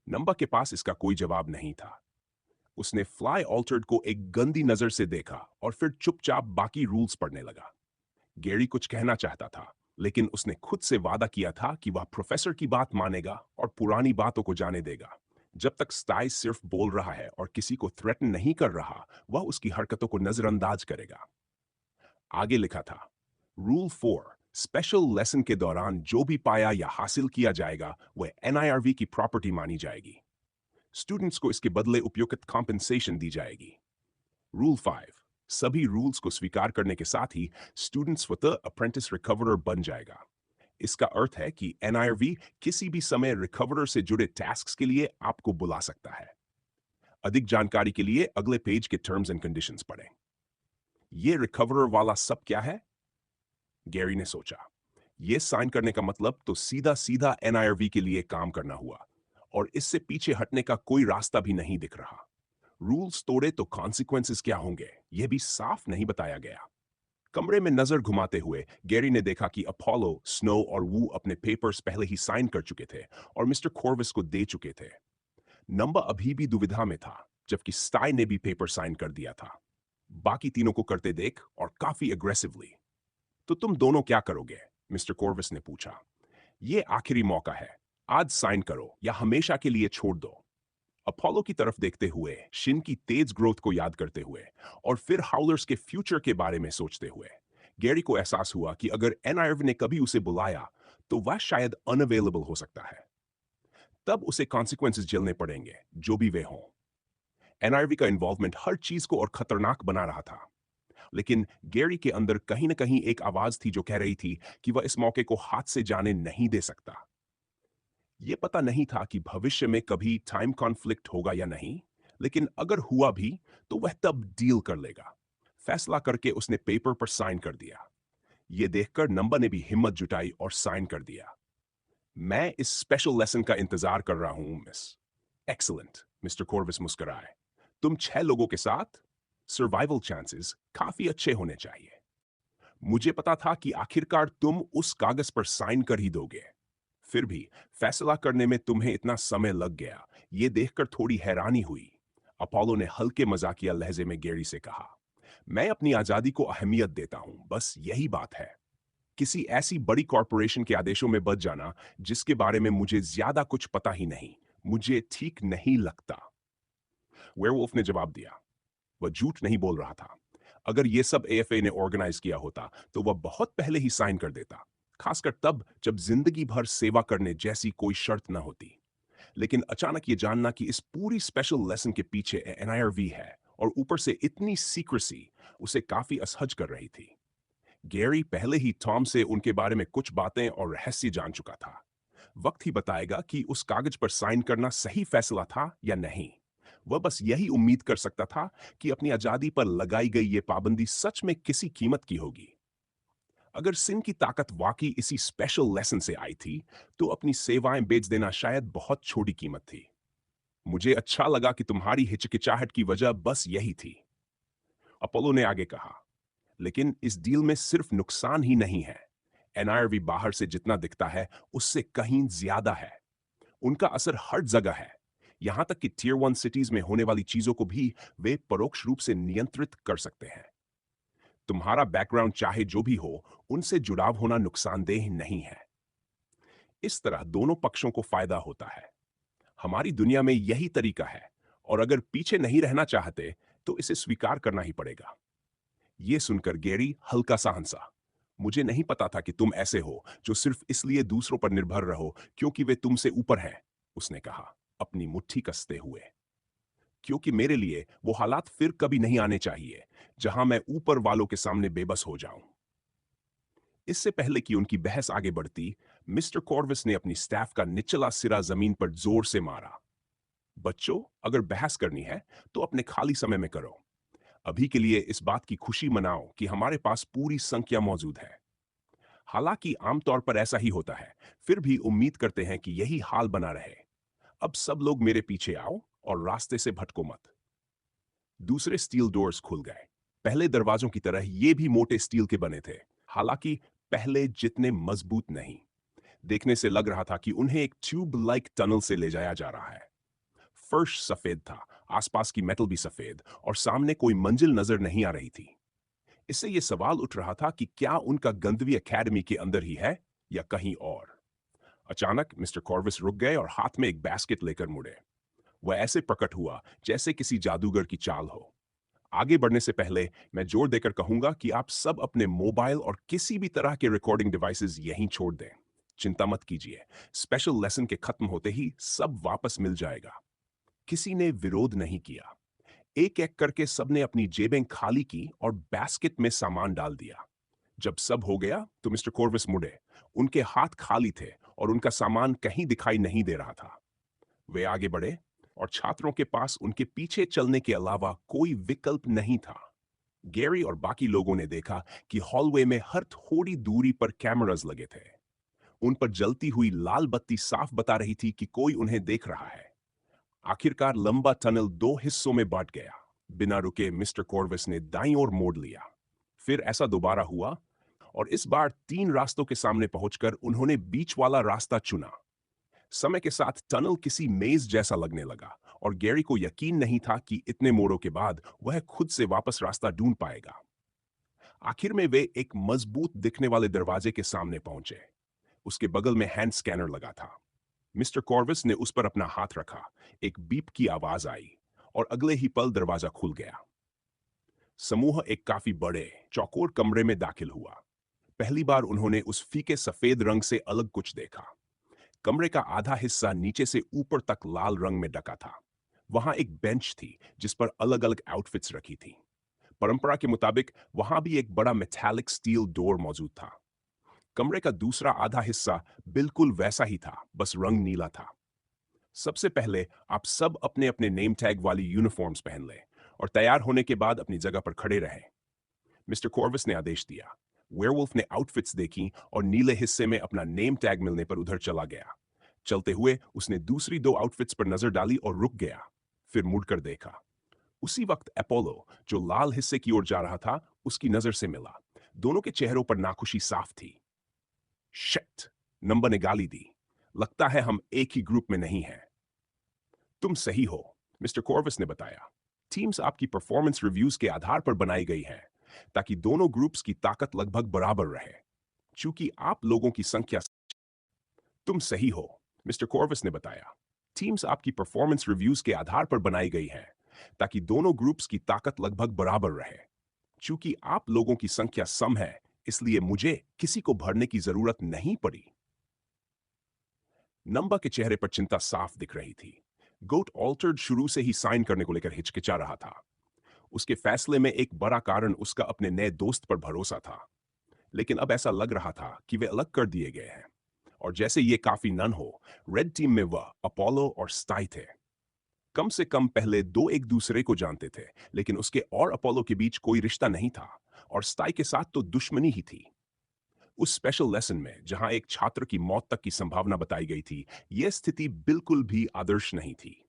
S1: नंबर के पास इसका कोई जवाब नहीं था। उसने फ्लाई ऑल्टर्ड को एक गंदी नजर से देखा और फिर चुपचाप बाकी रूल्स पढ़ने लगा। गैरी कुछ कहना चाहता था, लेकिन उसने खुद से वादा किया था कि वह प्रोफेसर की बात मानेगा और पुरानी बातों को जाने देगा। जब तक स्टाई सिर्फ बोल रहा है और किसी को थ्रेटन नहीं कर रहा, वह उसकी हरकतों को नजरअंदाज करेगा। आगे लिखा था, रूल 4, स्पेशल लेसन के दौरान जो भी पाया या हासिल किया जाएगा वह NIRV की प्रॉपर्टी मानी जाएगी। स्टूडेंट्स को इसके बदले उपयुक्त कॉम्पेंसेशन दी जाएगी। रूल 5, सभी रूल्स को स्वीकार करने के साथ ही स्टूडेंट स्वतः अप्रेंटिस रिकवरर बन जाएगा। इसका अर्थ है कि NIRV किसी भी समय रिकवरर से जुड़े टास्क्स के लिए आपको बुला सकता है। अधिक जानकारी के लिए अगले पेज के टर्म्स एंड कंडीशंस पढ़ें। ये रिकवरर वाला सब क्या है? गैरी ने सोचा। यह साइन करने का मतलब तो सीधा सीधा NIRV के लिए काम करना हुआ, और इससे पीछे हटने का कोई रास्ता भी नहीं दिख रहा। रूल्स तोड़े तो कॉन्सिक्वेंसेस क्या होंगे, यह भी साफ नहीं बताया गया। कमरे में नजर घुमाते हुए गैरी ने देखा कि अपोलो, स्नो और वू अपने पेपर्स पहले ही साइन कर चुके थे और मिस्टर कॉर्विस को दे चुके थे। नंबर अभी भी दुविधा में था, जबकि स्टाई ने भी पेपर साइन कर दिया था। बाकी तीनों को करते देख और काफी अग्रेसिवली। तो तुम दोनों क्या करोगे? मिस्टर कॉर्विस ने पूछा। यह आखिरी मौका है, आज साइन करो या हमेशा के लिए छोड़ दो। अपोलो की तरफ देखते हुए, शिन की तेज ग्रोथ को याद करते हुए और फिर हाउलर्स के फ्यूचर के बारे में सोचते हुए गैरी को एहसास हुआ कि अगर एनआईवी ने कभी उसे बुलाया तो वह शायद अनअवेलेबल हो सकता है। तब उसे कॉन्सिक्वेंसेस झेलने पड़ेंगे, जो भी वे हों। एनआईवी का इन्वॉल्वमेंट हर चीज को और खतरनाक बना रहा था, लेकिन गैरी के अंदर कहीं ना कहीं एक आवाज थी जो कह रही थी कि वह इस मौके को हाथ से जाने नहीं दे सकता। यह पता नहीं था कि भविष्य में कभी टाइम कॉन्फ्लिक्ट होगा या नहीं, लेकिन अगर हुआ भी तो वह तब डील कर लेगा। फैसला करके उसने पेपर पर साइन कर दिया। यह देखकर नंबर ने भी हिम्मत जुटाई और साइन कर दिया। मैं इस स्पेशल लेसन का इंतजार कर रहा हूं, मिस। एक्सीलेंट, मिस्टर कॉर्विस मुस्कुराए। तुम 6 लोगों के साथ, सर्वाइवल चांसेस काफी अच्छे होने चाहिए। मुझे पता था कि आखिरकार तुम उस कागज पर साइन कर ही दोगे। फिर भी फैसला करने में तुम्हें इतना समय लग गया, ये देखकर थोड़ी हैरानी हुई। अपोलो ने हल्के मजाकिया लहजे में गैरी से कहा, मैं अपनी आजादी को अहमियत देता हूं, बस यही बात है। किसी ऐसी बड़ी कॉरपोरेशन के आदेशों में बच जाना जिसके बारे में मुझे ज्यादा कुछ पता ही नहीं, मुझे ठीक नहीं लगता। वेयरवुल्फ ने जवाब दिया। वह झूठ नहीं बोल रहा था। अगर यह सब एएफए ने ऑर्गेनाइज किया होता तो वह बहुत पहले ही साइन कर देता, खासकर तब जब जिंदगी भर सेवा करने जैसी कोई शर्त न होती। लेकिन अचानक ये जानना कि इस पूरी स्पेशल लेसन के पीछे एनआईआरवी है और ऊपर से इतनी सीक्रेसी उसे काफी असहज कर रही थी। गैरी पहले ही टॉम से उनके बारे में कुछ बातें और रहस्य जान चुका था। वक्त ही बताएगा कि उस कागज पर साइन करना सही फैसला था या नहीं। वह बस यही उम्मीद कर सकता था कि अपनी आजादी पर लगाई गई ये पाबंदी सच में किसी कीमत की होगी। अगर सिन की ताकत वाकई इसी स्पेशल लेसन से आई थी, तो अपनी सेवाएं बेच देना शायद बहुत छोटी कीमत थी। मुझे अच्छा लगा कि तुम्हारी हिचकिचाहट की वजह बस यही थी, अपोलो ने आगे कहा। लेकिन इस डील में सिर्फ नुकसान ही नहीं है। एनआईआरवी बाहर से जितना दिखता है उससे कहीं ज्यादा है। उनका असर हर जगह है, यहां तक कि टियर 1 सिटीज में होने वाली चीजों को भी वे परोक्ष रूप से नियंत्रित कर सकते हैं। तुम्हारा बैकग्राउंड चाहे जो भी हो, उनसे जुड़ाव होना नुकसानदेह नहीं है। इस तरह दोनों पक्षों को फायदा होता है। हमारी दुनिया में यही तरीका है, और अगर पीछे नहीं रहना चाहते तो इसे स्वीकार करना ही पड़ेगा। यह सुनकर गैरी हल्का सा हंसा। मुझे नहीं पता था कि तुम ऐसे हो जो सिर्फ इसलिए दूसरों पर निर्भर रहो क्योंकि वे तुमसे ऊपर हैं, उसने कहा, अपनी मुट्ठी कसते हुए। क्योंकि मेरे लिए वो हालात फिर कभी नहीं आने चाहिए जहां मैं ऊपर वालों के सामने बेबस हो जाऊं। इससे पहले कि उनकी बहस आगे बढ़ती, मिस्टर कॉर्विस ने अपनी स्टाफ का निचला सिरा जमीन पर जोर से मारा। बच्चों, अगर बहस करनी है तो अपने खाली समय में करो। अभी के लिए इस बात की खुशी मनाओ कि हमारे पास पूरी संख्या मौजूद है। हालांकि आमतौर पर ऐसा ही होता है, फिर भी उम्मीद करते हैं कि यही हाल बना रहे। अब सब लोग मेरे पीछे आओ और रास्ते से भटको मत। दूसरे स्टील डोर्स खुल गए। पहले दरवाजों की तरह ये भी मोटे स्टील के बने थे, हालांकि पहले जितने मजबूत नहीं। देखने से लग रहा था कि उन्हें एक ट्यूब लाइक टनल से ले जाया जा रहा है। फर्श सफेद था, आसपास की मेटल भी सफेद, और सामने कोई मंजिल नजर नहीं आ रही थी। इससे यह सवाल उठ रहा था कि क्या उनका गंधवी एकेडमी के अंदर ही है या कहीं और। अचानक मिस्टर कॉर्विस रुक गए और हाथ में एक बास्केट लेकर मुड़े। वह ऐसे प्रकट हुआ जैसे किसी जादूगर की चाल हो। आगे बढ़ने से पहले मैं जोर देकर कहूंगा कि आप सब अपने मोबाइल और किसी भी तरह के रिकॉर्डिंग डिवाइसेस यहीं छोड़ दें। चिंता मत कीजिए, स्पेशल लेसन के खत्म होते ही सब वापस मिल जाएगा। किसी ने विरोध नहीं किया। एक एक करके सबने अपनी जेबें खाली की और बास्केट में सामान डाल दिया। जब सब हो गया तो मिस्टर कॉर्विस मुड़े। उनके हाथ खाली थे और उनका सामान कहीं दिखाई नहीं दे रहा था। वे आगे बढ़े और छात्रों के पास उनके पीछे चलने के अलावा कोई विकल्प नहीं था। गैरी और बाकी लोगों ने देखा कि हॉलवे में हर थोड़ी दूरी पर कैमरास लगे थे। उन पर जलती हुई लाल बत्ती साफ बता रही थी कि कोई उन्हें देख रहा है। आखिरकार लंबा टनल दो हिस्सों में बांट गया। बिना रुके मिस्टर कॉर्विस ने दाईं ओर मोड़ लिया। फिर ऐसा दोबारा हुआ, और इस बार 3 रास्तों के सामने पहुंचकर उन्होंने बीच वाला रास्ता चुना। समय के साथ टनल किसी मेज जैसा लगने लगा, और गैरी को यकीन नहीं था कि इतने मोड़ों के बाद वह खुद से वापस रास्ता ढूंढ पाएगा। आखिर में वे एक मजबूत दिखने वाले दरवाजे के सामने पहुंचे। उसके बगल में हैंड स्कैनर लगा था। मिस्टर कॉर्विस ने उस पर अपना हाथ रखा। एक बीप की आवाज आई और अगले ही पल दरवाजा खुल गया। समूह एक काफी बड़े चौकोर कमरे में दाखिल हुआ। पहली बार उन्होंने उस फीके सफेद रंग से अलग कुछ देखा। कमरे का आधा हिस्सा नीचे से ऊपर तक लाल रंग में ढका था। वहां एक बेंच थी जिस पर अलग अलग आउटफिट्स रखी थी। परंपरा के मुताबिक वहां भी एक बड़ा मेटालिक स्टील डोर मौजूद था। कमरे का दूसरा आधा हिस्सा बिल्कुल वैसा ही था, बस रंग नीला था। सबसे पहले आप सब अपने अपने नेम टैग वाली यूनिफॉर्म्स पहन लें और तैयार होने के बाद अपनी जगह पर खड़े रहें। मिस्टर कॉर्विस ने आदेश दिया। वेयरवुल्फ ने आउटफिट्स देखी और नीले हिस्से में अपना नेम टैग मिलने पर उधर चला गया। चलते हुए उसने दूसरी दो आउटफिट्स पर नजर डाली और रुक गया। फिर मुड़कर देखा। उसी वक्त अपोलो, जो लाल हिस्से की ओर जा रहा था, उसकी नजर से मिला। दोनों के चेहरों पर नाखुशी साफ थी। शिट, नंबर ने गाली दी। लगता है हम एक ही ग्रुप में नहीं हैं। तुम सही हो, मिस्टर कॉर्विस ने बताया। टीम्स आपकी परफॉर्मेंस रिव्यूज के आधार पर बनाई गई हैं ताकि दोनों ग्रुप्स की ताकत लगभग बराबर रहे। चूंकि आप लोगों की संख्या तुम सही हो, मिस्टर कॉर्विस ने बताया। टीम्स आपकी परफॉर्मेंस रिव्यूज के आधार पर बनाई गई हैं ताकि दोनों ग्रुप्स की ताकत लगभग बराबर रहे। चूंकि आप लोगों की संख्या सम है, इसलिए मुझे किसी को भरने की जरूरत नहीं पड़ी। नंबा के चेहरे पर चिंता साफ दिख रही थी। गोट ऑल्टर्ड शुरू से ही साइन करने को लेकर हिचकिचा रहा था। उसके फैसले में एक बड़ा कारण उसका अपने नए दोस्त पर भरोसा था। लेकिन अब ऐसा लग रहा था कि वे अलग कर दिए गए हैं। और जैसे ये काफी नन हो, रेड टीम में वह अपोलो और स्टाई थे। कम से कम पहले दो एक दूसरे को जानते थे, लेकिन उसके और अपोलो के बीच कोई रिश्ता नहीं था। और स्टाई के साथ तो दुश्मनी ही थी। उस स्पेशल लेसन में जहां एक छात्र की मौत तक की संभावना बताई गई थी, यह स्थिति बिल्कुल भी आदर्श नहीं थी।